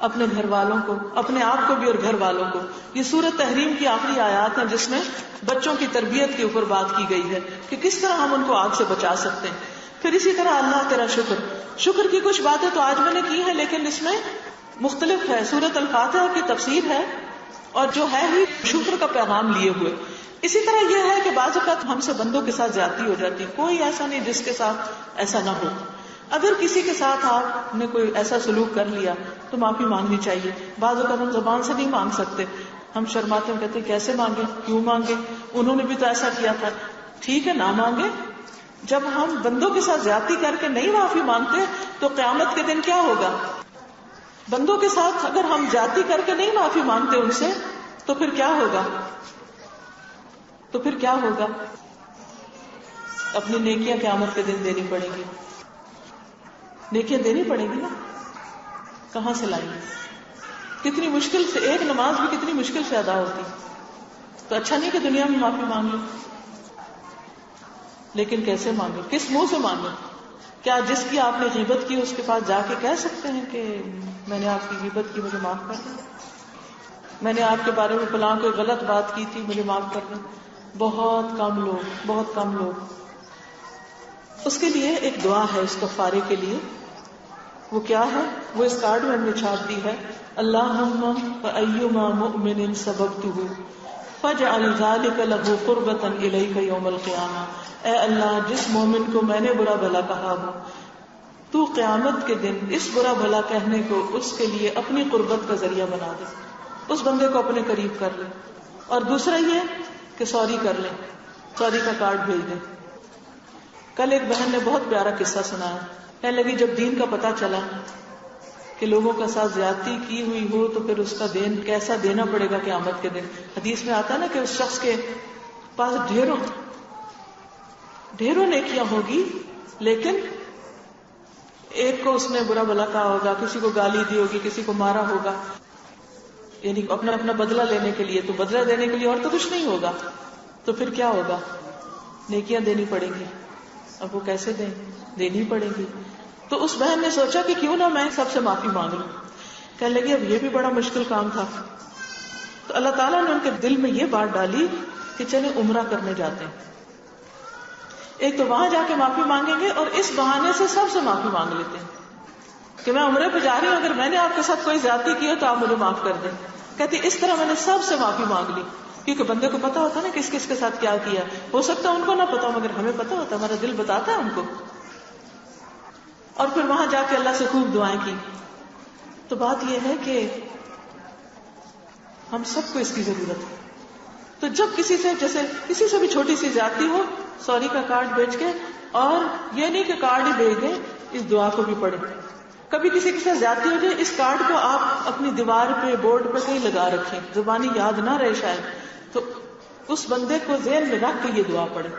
اپنے گھر والوں کو, اپنے آپ کو بھی اور گھر والوں کو. یہ سورۃ تحریم کی آخری آیات ہیں جس میں بچوں کی تربیت کے اوپر بات کی گئی ہے کہ کس طرح ہم ان کو آگ سے بچا سکتے ہیں. پھر اسی طرح اللہ تیرا شکر, شکر کی کچھ باتیں تو آج میں نے کی ہیں، لیکن اس میں مختلف ہے. سورۃ الفاتحہ کی تفسیر ہے اور جو ہے ہی شکر کا پیغام لیے ہوئے. اسی طرح یہ ہے کہ بعض اوقات ہم سے بندوں کے ساتھ زیادتی ہو جاتی، کوئی ایسا نہیں جس کے ساتھ ایسا نہ ہو. اگر کسی کے ساتھ آپ نے کوئی ایسا سلوک کر لیا تو معافی مانگنی چاہیے. بعض اوقات ہم زبان سے نہیں مانگ سکتے، ہم شرماتے ہیں، کہتے ہیں کیسے مانگے، کیوں مانگے، انہوں نے بھی تو ایسا کیا تھا. ٹھیک ہے نہ مانگے. جب ہم بندوں کے ساتھ زیادتی کر کے نہیں معافی مانگتے تو قیامت کے دن کیا ہوگا؟ بندوں کے ساتھ اگر ہم زیادتی کر کے نہیں معافی مانگتے ان سے تو پھر کیا ہوگا؟ اپنی نیکیاں قیامت کے دن دینی پڑیں گی. نیکیاں دینی پڑیں گی نا، کہاں سے لائیں گے؟ کتنی مشکل سے ایک نماز بھی کتنی مشکل سے ادا ہوتی. تو اچھا نہیں کہ دنیا میں معافی مانگ لیں، لیکن کیسے مانگے، کس منہ سے مانگے؟ کیا جس کی آپ نے غیبت کی اس کے پاس جا کے کہہ سکتے ہیں کہ میں نے آپ کی غیبت کی، مجھے معاف کر دیں، میں نے آپ کے بارے میں فلاں کوئی غلط بات کی تھی، مجھے معاف کر دیں؟ بہت کم لوگ. اس کے لیے ایک دعا ہے اس کفارے کے لیے. وہ کیا ہے؟ وہ اس کارڈ میں ہم نے چھاپ دی ہے. اللہم فایما مؤمن سببتہ فاجعل ذلک لہ قربۃ الیک یوم القیامہ. اے اللہ، جس مومن کو میں نے برا بھلا کہا ہو تو قیامت کے دن اس برا بھلا کہنے کو اس کے لیے اپنی قربت کا ذریعہ بنا دے، اس بندے کو اپنے قریب کر لے. اور دوسرا یہ کہ سوری کر لیں، سوری کا کارڈ بھیج دیں. کل ایک بہن نے بہت پیارا قصہ سنایا. کہنے لگی جب دین کا پتہ چلا کہ لوگوں کا ساتھ زیادتی کی ہوئی ہو تو پھر اس کا دین کیسا دینا پڑے گا قیامت کے دن. حدیث میں آتا نا کہ اس شخص کے پاس ڈھیروں نیکیاں ہوگی، لیکن ایک کو اس نے برا بھلا کہا ہوگا، کسی کو گالی دی ہوگی، کسی کو مارا ہوگا، یعنی اپنا بدلہ لینے کے لیے. تو بدلہ دینے کے لیے اور تو کچھ نہیں ہوگا. تو پھر کیا ہوگا؟ نیکیاں دینی پڑیں گی. اب وہ کیسے دیں؟ دینی پڑیں گی. تو اس بہن نے سوچا کہ کیوں نہ میں سب سے معافی مانگ لوں. کہنے لگی اب یہ بھی بڑا مشکل کام تھا. تو اللہ تعالیٰ نے ان کے دل میں یہ بات ڈالی کہ چلیں عمرہ کرنے جاتے ہیں. ایک تو وہاں جا کے معافی مانگیں گے اور اس بہانے سے سب سے معافی مانگ لیتے ہیں کہ میں عمرے پہ جا رہی ہوں، اگر میں نے آپ کے ساتھ کوئی زیادتی کی ہو تو آپ مجھے معاف کر دیں. کہتی اس طرح میں نے سب سے معافی مانگ لی. کیونکہ بندے کو پتا ہوتا نا کس کس کے ساتھ کیا کیا. ہو سکتا ہے ان کو نہ پتا ہو مگر ہمیں پتا ہوتا ہے، ہمارا دل بتاتا ہے ان کو. اور پھر وہاں جا کے اللہ سے خوب دعائیں کی. تو بات یہ ہے کہ ہم سب کو اس کی ضرورت ہے. تو جب کسی سے بھی چھوٹی سی زیادتی ہو، سوری کا کارڈ بھیج کے، اور یہ نہیں کہ کارڈ ہی بھیج دیں، اس دعا کو بھی پڑھیں. کبھی کسی کے ساتھ زیادتی ہو جائے، اس کارڈ کو آپ اپنی دیوار پہ، بورڈ پہ کہیں لگا رکھیں، زبانی یاد نہ رہے شاید، تو اس بندے کو ذہن میں رکھ کے یہ دعا پڑھیں.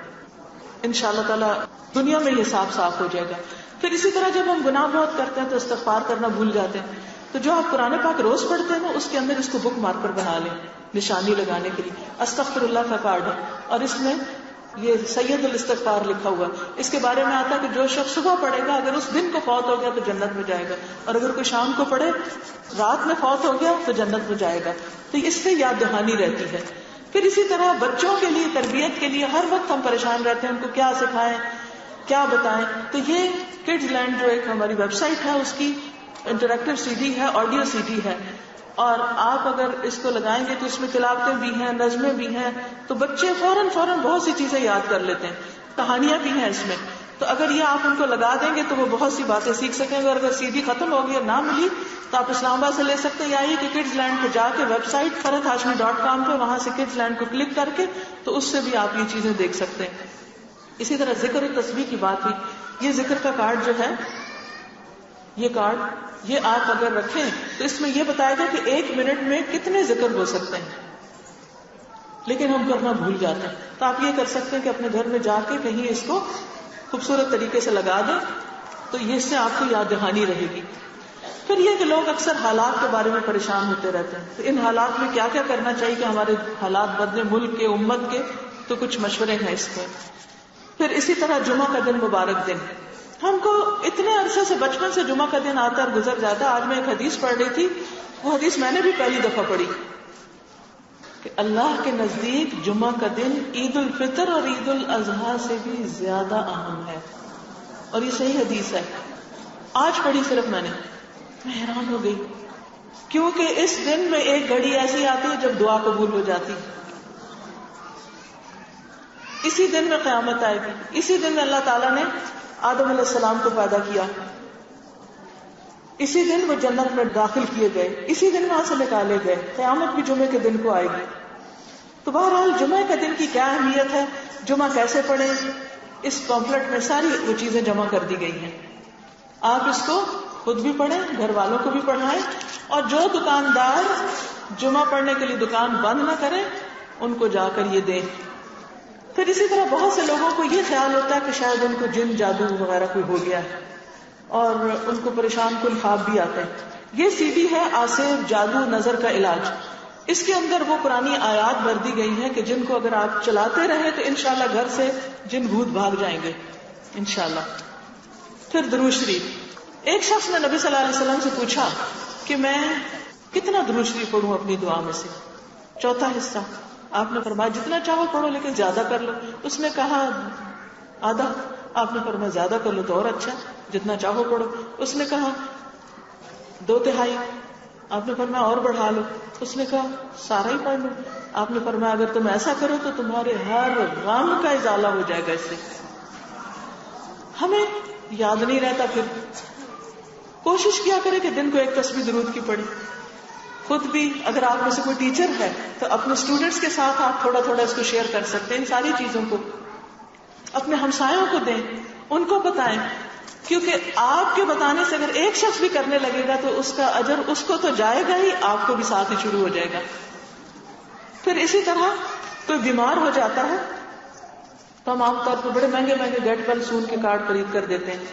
انشاءاللہ تعالی دنیا میں یہ صاف ہو جائے گا. پھر اسی طرح جب ہم گناہ بہت کرتے ہیں تو استغفار کرنا بھول جاتے ہیں. تو جو آپ قرآن پاک روز پڑھتے ہیں نا، اس کے اندر اس کو بک مارکر بنا لیں، نشانی لگانے کے لیے. استغفر اللہ کا کارڈ ہے اور اس میں یہ سید الاستغفار لکھا ہوا. اس کے بارے میں آتا ہے کہ جو شخص صبح پڑھے گا اگر اس دن کو فوت ہو گیا تو جنت میں جائے گا، اور اگر کوئی شام کو پڑھے، رات میں فوت ہو گیا تو جنت میں جائے گا. تو اس سے یاد دہانی رہتی ہے. پھر اسی طرح بچوں کے لیے، تربیت کے لیے ہر وقت ہم پریشان رہتے ہیں، ان کو کیا سکھائیں، کیا بتائیں. تو یہ کڈز لینڈ جو ایک ہماری ویب سائٹ ہے، اس کی انٹریکٹیو سی ڈی ہے، آڈیو سی ڈی ہے، اور آپ اگر اس کو لگائیں گے تو اس میں تلاوتیں بھی ہیں، نظمیں بھی ہیں. تو بچے فوراً بہت سی چیزیں یاد کر لیتے ہیں. کہانیاں بھی ہیں اس میں. تو اگر یہ آپ ان کو لگا دیں گے تو وہ بہت سی باتیں سیکھ سکیں گے. اور اگر سی ڈی ختم ہوگی اور نہ ملی تو آپ اسلام آباد سے لے سکتے ہیں، یا یہ کہ کڈز لینڈ پہ جا کے ویب سائٹ farhathashmi.com پہ وہاں سے کڈز لینڈ کو کلک کر کے تو اس سے بھی آپ یہ چیزیں دیکھ سکتے ہیں. اسی طرح ذکر و تسبیح کی بات ہوئی. یہ ذکر کا کارڈ جو ہے، یہ کارڈ یہ آپ اگر رکھیں تو اس میں یہ بتایا گا کہ 1 منٹ میں کتنے ذکر ہو سکتے ہیں، لیکن ہم کرنا بھول جاتے ہیں. تو آپ یہ کر سکتے ہیں کہ اپنے گھر میں جا کے کہیں اس کو خوبصورت طریقے سے لگا دیں، تو یہ اس سے آپ کو یاد دہانی رہے گی. پھر یہ کہ لوگ اکثر حالات کے بارے میں پریشان ہوتے رہتے ہیں. تو ان حالات میں کیا کیا کرنا چاہیے کہ ہمارے حالات بدلے، ملک کے، امت کے. تو کچھ مشورے ہیں اس میں. پھر اسی طرح جمعہ کا دن مبارک دن. ہم کو اتنے عرصے سے، بچپن سے جمعہ کا دن آتا اور گزر جاتا. آج میں ایک حدیث پڑھ رہی تھی، وہ حدیث میں نے بھی پہلی دفعہ پڑھی کہ اللہ کے نزدیک جمعہ کا دن عید الفطر اور عید الاضحیٰ سے بھی زیادہ اہم ہے. اور یہ صحیح حدیث ہے. آج پڑھی صرف میں حیران ہو گئی، کیونکہ اس دن میں ایک گھڑی ایسی آتی ہے جب دعا قبول ہو جاتی، اسی دن میں قیامت آئے گی، اسی دن میں اللہ تعالیٰ نے آدم علیہ السلام کو پیدا کیا، اسی دن وہ جنت میں داخل کیے گئے، اسی دن وہاں سے نکالے گئے، قیامت بھی جمعے کے دن کو آئے گی. تو بہرحال جمعہ کے دن کی کیا اہمیت ہے، جمعہ کیسے پڑھیں، اس پمفلٹ میں ساری وہ چیزیں جمع کر دی گئی ہیں. آپ اس کو خود بھی پڑھیں، گھر والوں کو بھی پڑھائیں، اور جو دکاندار جمعہ پڑھنے کے لیے دکان بند نہ کریں ان کو جا کر یہ دیں. پھر اسی طرح بہت سے لوگوں کو یہ خیال ہوتا ہے کہ شاید ان کو جن جادو وغیرہ کوئی ہو گیا ہے اور ان کو پریشان کن خواب بھی آتے ہیں. یہ سی ڈی ہے آصف جادو نظر کا علاج. اس کے اندر وہ پرانی آیات بھر دی گئی ہیں کہ جن کو اگر آپ چلاتے رہے تو انشاءاللہ گھر سے جن بھوت بھاگ جائیں گے انشاءاللہ. پھر درود شریف. ایک شخص نے نبی صلی اللہ علیہ وسلم سے پوچھا کہ میں کتنا درود شریف پڑھوں اپنی دعا میں سے؟ چوتھا حصہ. آپ نے فرمایا جتنا چاہو پڑھو لیکن زیادہ کر لو. اس نے کہا آدھا. آپ نے فرمایا زیادہ کر لو تو اور اچھا، جتنا چاہو پڑھو. اس نے کہا 2/3. آپ نے فرمایا اور بڑھا لو. اس نے کہا سارا ہی پڑھ لو. آپ نے فرمایا اگر تم ایسا کرو تو تمہارے ہر غم کا ازالہ ہو جائے گا اس سے. ہمیں یاد نہیں رہتا. پھر کوشش کیا کرے کہ دن کو ایک تسبیح درود کی پڑھے. خود بھی اگر آپ میں سے کوئی ٹیچر ہے تو اپنے اسٹوڈنٹس کے ساتھ آپ تھوڑا تھوڑا اس کو شیئر کر سکتے ہیں. ان ساری چیزوں کو اپنے ہمسایوں کو دیں، ان کو بتائیں، کیونکہ آپ کے بتانے سے اگر ایک شخص بھی کرنے لگے گا تو اس کا اجر اس کو تو جائے گا ہی، آپ کو بھی ساتھ ہی شروع ہو جائے گا. پھر اسی طرح کوئی بیمار ہو جاتا ہے تو ہم عام طور پر بڑے مہنگے مہنگے گیٹ ویل سون کے کارڈ خرید کر دیتے ہیں.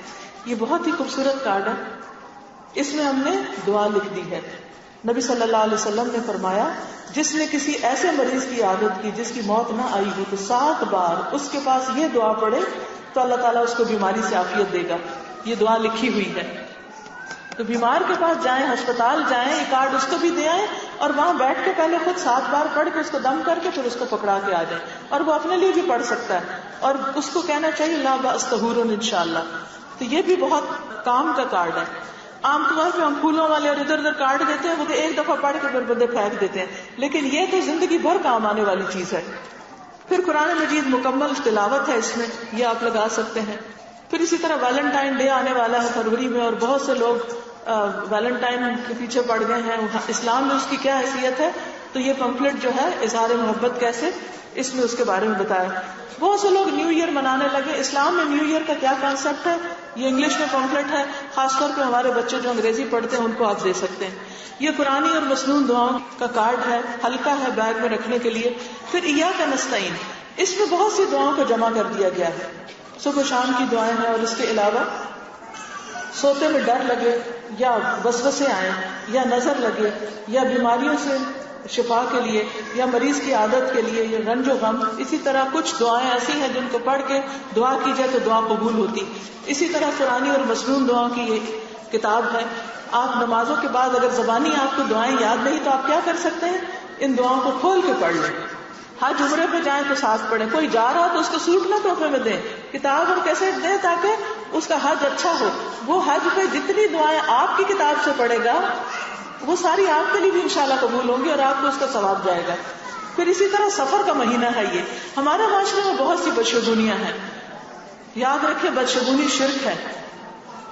یہ بہت ہی خوبصورت کارڈ ہے، اس میں ہم نے دعا لکھ دی ہے. نبی صلی اللہ علیہ وسلم نے فرمایا جس نے کسی ایسے مریض کی عادت کی جس کی موت نہ آئی ہو تو 7 بار اس کے پاس یہ دعا پڑھے تو اللہ تعالیٰ اس کو بیماری سے عافیت دے گا. یہ دعا لکھی ہوئی ہے. تو بیمار کے پاس جائیں، ہسپتال جائیں، یہ کارڈ اس کو بھی دے آئیں اور وہاں بیٹھ کے پہلے خود 7 بار پڑھ کے اس کو دم کر کے پھر اس کو پکڑا کے آ جائیں. اور وہ اپنے لیے بھی پڑھ سکتا ہے اور اس کو کہنا چاہیے لا باس طہور انشاءاللہ. تو یہ بھی بہت کام کا کارڈ ہے. عام طور پہ ہم پھولوں والے اور ادھر ادھر کارڈ دیتے ہیں، وہ تو ایک دفعہ پڑھ کے پھر بندے پھینک دیتے ہیں، لیکن یہ تو زندگی بھر کام آنے والی چیز ہے. پھر قرآن مجید مکمل تلاوت ہے اس میں، یہ آپ لگا سکتے ہیں. پھر اسی طرح ویلنٹائن ڈے آنے والا ہے فروری میں، اور بہت سے لوگ ویلنٹائن کے پیچھے پڑ گئے ہیں. اسلام میں اس کی کیا حیثیت ہے، تو یہ پمفلٹ جو ہے اظہار محبت کیسے، اس میں اس کے بارے میں بتایا. بہت سے لوگ نیو ایئر منانے لگے. اسلام میں نیو ایئر کا کیا کانسیپٹ ہے، یہ انگلش میں پمفلٹ ہے. خاص طور پہ ہمارے بچے جو انگریزی پڑھتے ہیں ان کو آپ دے سکتے ہیں. یہ قرآنی اور مسنون دعاؤں کا کارڈ ہے، ہلکا ہے بیگ میں رکھنے کے لیے. پھر ایاک نستعین، اس میں بہت سی دعاؤں کو جمع کر دیا گیا ہے. صبح و شام کی دعائیں ہیں. اور اس کے علاوہ سوتے میں ڈر لگے یا وسوسے آئیں یا نظر لگے یا بیماریوں سے شفا کے لیے یا مریض کی عادت کے لیے یا رنج و غم، اسی طرح کچھ دعائیں ایسی ہیں جن کو پڑھ کے دعا کی جائے تو دعا قبول ہوتی. اسی طرح قرآنی اور مسنون دعاؤں کی یہ کتاب ہے. آپ نمازوں کے بعد اگر زبانی آپ کو دعائیں یاد نہیں تو آپ کیا کر سکتے ہیں، ان دعاؤں کو کھول کے پڑھ لیں. حج عمرے پہ جائیں تو ساتھ پڑھیں. کوئی جا رہا تو اس کو سوٹ نہ تحفے میں دیں، کتاب اور کیسٹ دیں تاکہ اس کا حج اچھا ہو. وہ حج پہ جتنی دعائیں آپ کی کتاب سے پڑھے گا وہ ساری آپ کے لیے بھی انشاءاللہ قبول ہوں گی اور آپ کو اس کا ثواب جائے گا. پھر اسی طرح سفر کا مہینہ ہے. یہ ہمارے معاشرے میں بہت سی بدشگونیاں ہیں. یاد رکھیں بدشگونی شرک ہے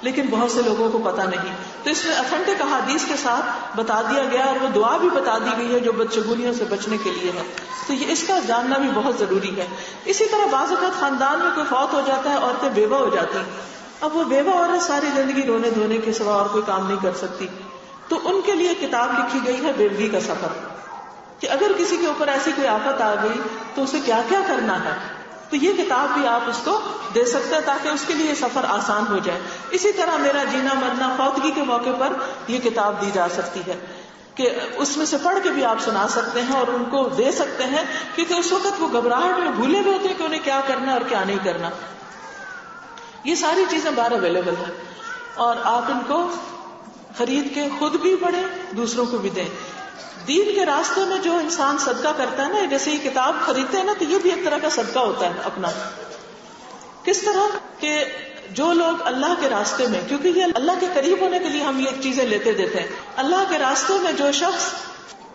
لیکن بہت سے لوگوں کو پتہ نہیں. تو اس میں اتھینٹک احادیث کے ساتھ بتا دیا گیا اور وہ دعا بھی بتا دی گئی ہے جو بدشگونیوں سے بچنے کے لیے ہے. تو یہ اس کا جاننا بھی بہت ضروری ہے. اسی طرح بعض اوقات خاندان میں کوئی فوت ہو جاتا ہے، عورتیں بیوہ ہو جاتی ہیں. اب وہ بیوہ عورت ساری زندگی رونے دھونے کے سوا اور کوئی کام نہیں کر سکتی. تو ان کے لیے کتاب لکھی گئی ہے بیوگی کا سفر، کہ اگر کسی کے اوپر ایسی کوئی آفت آ گئی تو اسے کیا کیا کرنا ہے. تو یہ کتاب بھی آپ اس کو دے سکتے ہیں تاکہ اس کے لیے سفر آسان ہو جائے. اسی طرح میرا جینا مرنا فوتگی کے موقع پر یہ کتاب دی جا سکتی ہے کہ اس میں سے پڑھ کے بھی آپ سنا سکتے ہیں اور ان کو دے سکتے ہیں، کیونکہ اس وقت وہ گھبراہٹ میں بھولے ہوئے ہوتے ہیں کہ انہیں کیا کرنا اور کیا نہیں کرنا. یہ ساری چیزیں باہر اویلیبل ہیں اور آپ ان کو خرید کے خود بھی پڑھیں، دوسروں کو بھی دیں. دین کے راستے میں جو انسان صدقہ کرتا ہے نا، جیسے یہ کتاب خریدتے ہیں نا، تو یہ بھی ایک طرح کا صدقہ ہوتا ہے اپنا. کس طرح کہ جو لوگ اللہ کے راستے میں، کیونکہ یہ اللہ کے قریب ہونے کے لیے ہم یہ چیزیں لیتے دیتے ہیں، اللہ کے راستے میں جو شخص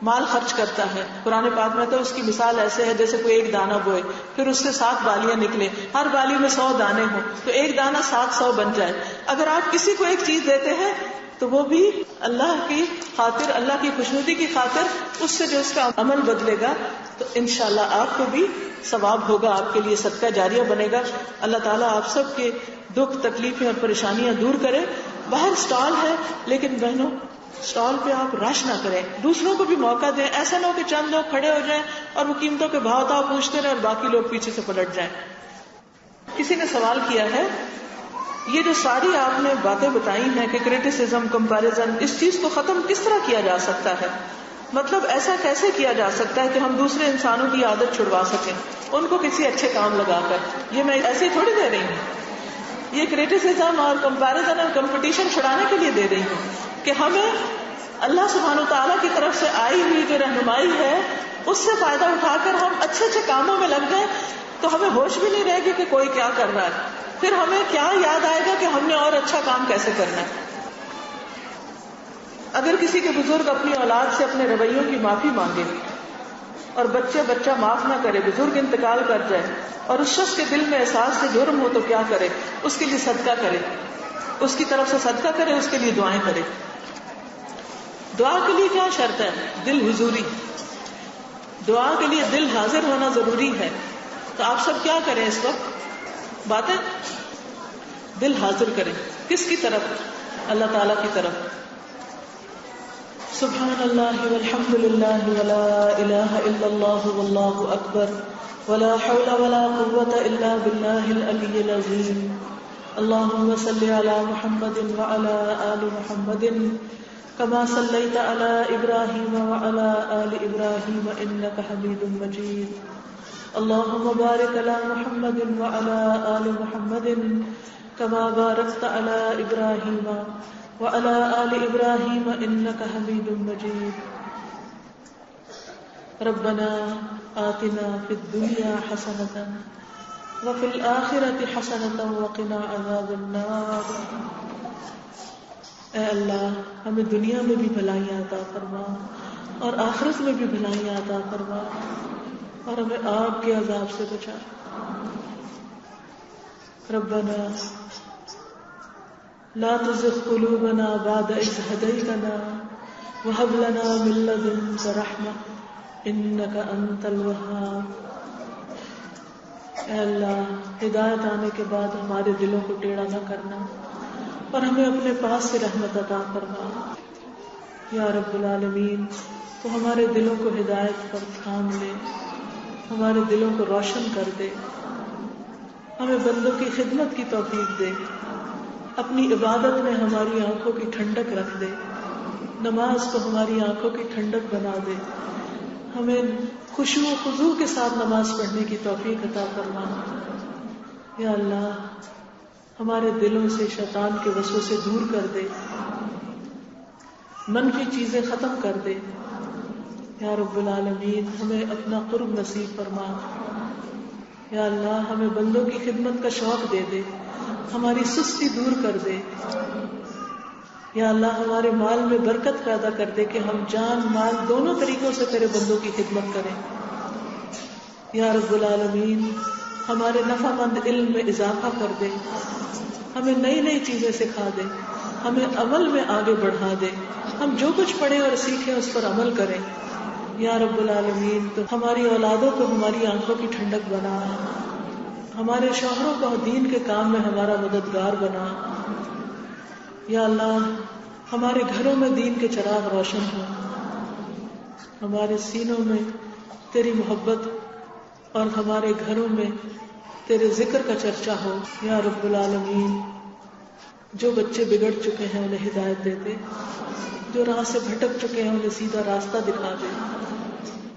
مال خرچ کرتا ہے، قرآن پاک میں تو اس کی مثال ایسے ہے جیسے کوئی ایک دانہ بوئے، پھر اس سے 7 بالیاں نکلے، ہر بالی میں 100 دانے ہوں تو ایک دانہ 700 بن جائے. اگر آپ کسی کو ایک چیز دیتے ہیں تو وہ بھی اللہ کی خاطر، اللہ کی خوشنودی کی خاطر، اس سے جو اس کا عمل بدلے گا تو انشاءاللہ آپ کو بھی ثواب ہوگا، آپ کے لیے صدقہ جاریہ بنے گا. اللہ تعالیٰ آپ سب کے دکھ تکلیفیں اور پریشانیاں دور کرے. باہر سٹال ہے لیکن بہنوں سٹال پہ آپ رش نہ کریں، دوسروں کو بھی موقع دیں. ایسا نہ ہو کہ چند لوگ کھڑے ہو جائیں اور وہ قیمتوں کے بھاؤ تاؤ پوچھتے رہیں اور باقی لوگ پیچھے سے پلٹ جائیں. کسی نے سوال کیا ہے یہ جو ساری آپ نے باتیں بتائی ہیں کہ کرٹیسزم، کمپیریزن، اس چیز کو ختم کس طرح کیا جا سکتا ہے؟ مطلب ایسا کیسے کیا جا سکتا ہے کہ ہم دوسرے انسانوں کی عادت چھڑوا سکیں ان کو کسی اچھے کام لگا کر؟ یہ میں ایسے ہی تھوڑی دے رہی ہوں، یہ کرٹیسزم اور کمپیریزن اور کمپٹیشن چھڑانے کے لیے دے رہی ہوں کہ ہمیں اللہ سبحانہ وتعالیٰ کی طرف سے آئی ہوئی جو رہنمائی ہے اس سے فائدہ اٹھا کر ہم اچھے اچھے کاموں میں لگ جائیں تو ہمیں ہوش بھی نہیں رہے گی کہ کوئی کیا کر رہا ہے. پھر ہمیں کیا یاد آئے گا کہ ہم نے اور اچھا کام کیسے کرنا ہے. اگر کسی کے بزرگ اپنی اولاد سے اپنے رویوں کی معافی مانگے اور بچہ معاف نہ کرے، بزرگ انتقال کر جائے اور اس شخص کے دل میں احساس سے جرم ہو تو کیا کرے؟ اس کے لیے صدقہ کرے، اس کی طرف سے صدقہ کرے، اس کے لیے دعائیں کرے. دعا کے لیے کیا شرط ہے؟ دل حضوری. دعا کے لیے دل حاضر ہونا ضروری ہے. تو آپ سب کیا کریں اس وقت؟ باتیں دل حاضر کریں. کس کی طرف؟ اللہ تعالیٰ کی طرف. سبحان اللہ والحمد للہ ولا الہ الا اللہ واللہ اکبر ولا حول ولا قوة الا باللہ العلی العظیم. اللہم صل علی محمد وعلی آل محمد كما صليت على إبراهيم وعلى آل إبراهيم إنك حميد مجيد. اللهم بارك على محمد وعلى آل محمد كما باركت على إبراهيم وعلى آل إبراهيم إنك حميد مجيد. ربنا آتنا في الدنيا حسنة وفي الآخرة حسنة وقنا عذاب النار. اے اللہ ہمیں دنیا میں بھی بھلائیاں عطا فرما اور آخرت میں بھی بھلائیاں عطا فرما اور ہمیں آگ کے عذاب سے بچا. ربنا لا تزغ قلوبنا بعد إذ هديتنا وهب لنا من لدنك رحمة إنك أنت الوهاب. اے اللہ ہدایت آنے کے بعد ہمارے دلوں کو ٹیڑھا نہ کرنا اور ہمیں اپنے پاس سے رحمت عطا فرما. یا رب العالمین تو ہمارے دلوں کو ہدایت پر تھام لے، ہمارے دلوں کو روشن کر دے، ہمیں بندوں کی خدمت کی توفیق دے، اپنی عبادت میں ہماری آنکھوں کی ٹھنڈک رکھ دے، نماز کو ہماری آنکھوں کی ٹھنڈک بنا دے، ہمیں خشوع و خضوع کے ساتھ نماز پڑھنے کی توفیق عطا فرما. یا اللہ ہمارے دلوں سے شیطان کے وسوسے دور کر دے، منفی چیزیں ختم کر دے. یا رب العالمین ہمیں اپنا قرب نصیب فرما. یا اللہ ہمیں بندوں کی خدمت کا شوق دے دے، ہماری سستی دور کر دے. یا اللہ ہمارے مال میں برکت پیدا کر دے کہ ہم جان مال دونوں طریقوں سے تیرے بندوں کی خدمت کریں. یا رب العالمین ہمارے نفع مند علم میں اضافہ کر دے، ہمیں نئی نئی چیزیں سکھا دے، ہمیں عمل میں آگے بڑھا دے، ہم جو کچھ پڑھیں اور سیکھیں اس پر عمل کریں. یا رب العالمین تو ہماری اولادوں کو ہماری آنکھوں کی ٹھنڈک بنا، ہمارے شوہروں کو دین کے کام میں ہمارا مددگار بنا. یا اللہ ہمارے گھروں میں دین کے چراغ روشن ہو، ہمارے سینوں میں تیری محبت اور ہمارے گھروں میں تیرے ذکر کا چرچا ہو. یا رب العالمین جو بچے بگڑ چکے ہیں انہیں ہدایت دے دے، جو راہ سے بھٹک چکے ہیں انہیں سیدھا راستہ دکھا دے.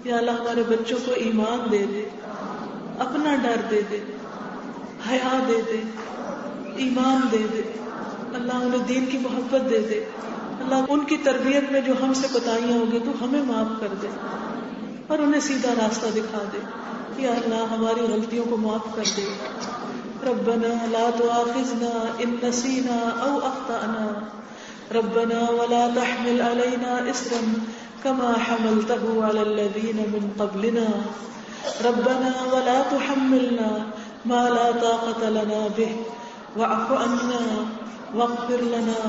یا اللہ ہمارے بچوں کو ایمان دے دے، اپنا ڈر دے دے، حیا دے دے، ایمان دے دے. اللہ انہیں دین کی محبت دے دے. اللہ ان کی تربیت میں جو ہم سے کوتاہیاں ہوں گی تو ہمیں معاف کر دے اور انہیں سیدھا راستہ دکھا دے. یا اللہ ہماری غلطیوں کو معاف کر دے. ربنا لا تؤاخذنا إن نسينا أو أخطأنا ربنا ولا تحمل علينا إصرا كما حملته على الذين من قبلنا ربنا ولا تحملنا ما لا طاقة لنا به واعف عنا واغفر لنا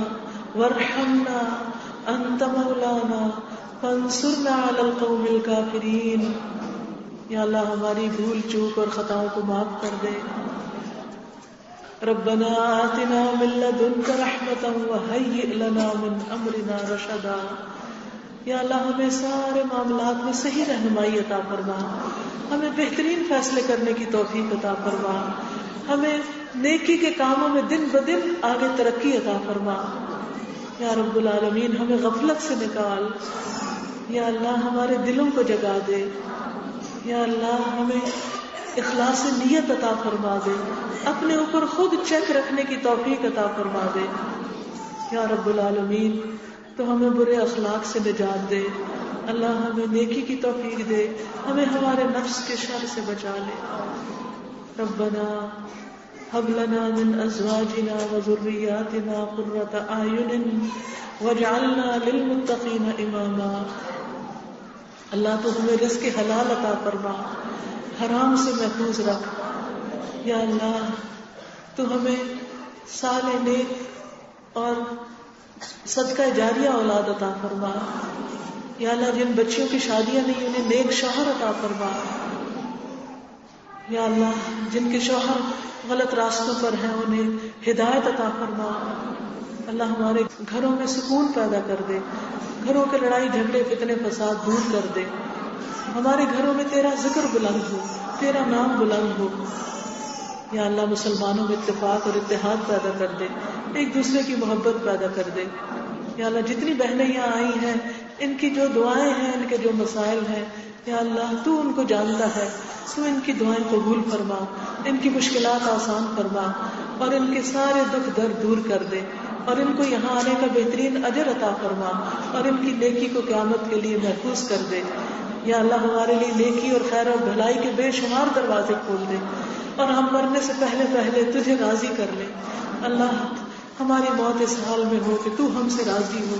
وارحمنا أنت مولانا فانصرنا على القوم الكافرين. یا اللہ ہماری بھول چوک اور خطاؤں کو معاف کر دے. ربنا آتنا من لدنک رحمتا وہیئ لنا من امرنا رشدا. یا اللہ ہمیں سارے معاملات میں صحیح رہنمائی عطا فرما, ہمیں بہترین فیصلے کرنے کی توفیق عطا فرما, ہمیں نیکی کے کاموں میں دن بدن آگے ترقی عطا فرما. یا رب العالمین ہمیں غفلت سے نکال. یا اللہ ہمارے دلوں کو جگا دے. یا اللہ ہمیں اخلاص نیت عطا فرما دے, اپنے اوپر خود چیک رکھنے کی توفیق عطا فرما دے. یا رب العالمین تو ہمیں برے اخلاق سے نجات دے. اللہ ہمیں نیکی کی توفیق دے, ہمیں ہمارے نفس کے شر سے بچا لے. ربنا هب لنا من ازواجنا وذرياتنا قرة اعين واجعلنا للمتقين اماما. اللہ تو ہمیں رزق حلال عطا فرما, حرام سے محفوظ رکھ. یا اللہ تو ہمیں صالح نیک اور صدقہ جاریہ اولاد عطا فرما. یا اللہ جن بچیوں کی شادیاں نہیں انہیں نیک شوہر عطا فرما. یا اللہ جن کے شوہر غلط راستوں پر ہیں انہیں ہدایت عطا فرما. اللہ ہمارے گھروں میں سکون پیدا کر دے, گھروں کے لڑائی جھگڑے فتنے فساد دور کر دے. ہمارے گھروں میں تیرا ذکر بلند ہو, تیرا نام بلند ہو. یا اللہ مسلمانوں میں اتفاق اور اتحاد پیدا کر دے, ایک دوسرے کی محبت پیدا کر دے. یا اللہ جتنی بہنیں یہاں آئی ہیں ان کی جو دعائیں ہیں, ان کے جو مسائل ہیں, یا اللہ تو ان کو جانتا ہے, تو ان کی دعائیں قبول فرما, ان کی مشکلات آسان فرما اور ان کے سارے دکھ درد دور کر دے, اور ان کو یہاں آنے کا بہترین اجر عطا فرما اور ان کی نیکی کو قیامت کے لیے محفوظ کر دے. یا اللہ ہمارے لیے نیکی اور خیر اور بھلائی کے بے شمار دروازے کھول دے اور ہم مرنے سے پہلے پہلے تجھے راضی کر لے. اللہ ہماری موت اس حال میں ہو کہ تو ہم سے راضی ہو.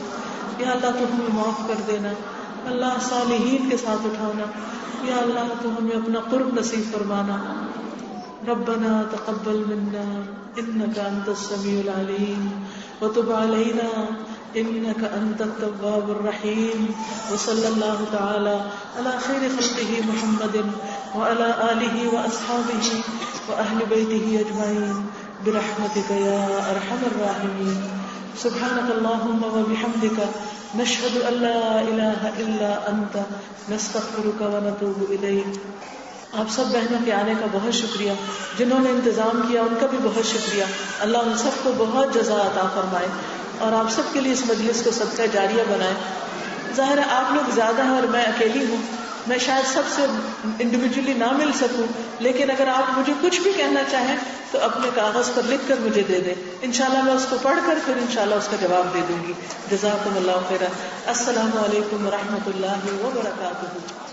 یا اللہ تو ہمیں معاف کر دینا, اللہ صالحین کے ساتھ اٹھانا. یا اللہ تو ہمیں اپنا قرب نصیب فرمانا. ربنا تقبل منا انك انت السميع العليم وتب علينا انك انت التواب الرحيم. وصلى الله تعالى على خير خلقه محمد وعلى اله واصحابه واهل بيته اجمعين برحمتك يا ارحم الراحمين. سبحانك اللهم وبحمدك نشهد ان لا اله الا انت نستغفرك ونتوب اليك. آپ سب بہنوں کے آنے کا بہت شکریہ, جنہوں نے انتظام کیا ان کا بھی بہت شکریہ. اللہ ان سب کو بہت جزا عطا فرمائے اور آپ سب کے لیے اس مجلس کو صدقہ جاریہ بنائے. ظاہر ہے آپ لوگ زیادہ ہیں اور میں اکیلی ہوں, میں شاید سب سے انڈیویجولی نہ مل سکوں, لیکن اگر آپ مجھے کچھ بھی کہنا چاہیں تو اپنے کاغذ پر لکھ کر مجھے دے دیں. انشاءاللہ میں اس کو پڑھ کر پھر انشاءاللہ اس کا جواب دے دوں گی. جزاکم اللہ خیرا. السلام علیکم ورحمۃ اللہ وبرکاتہ.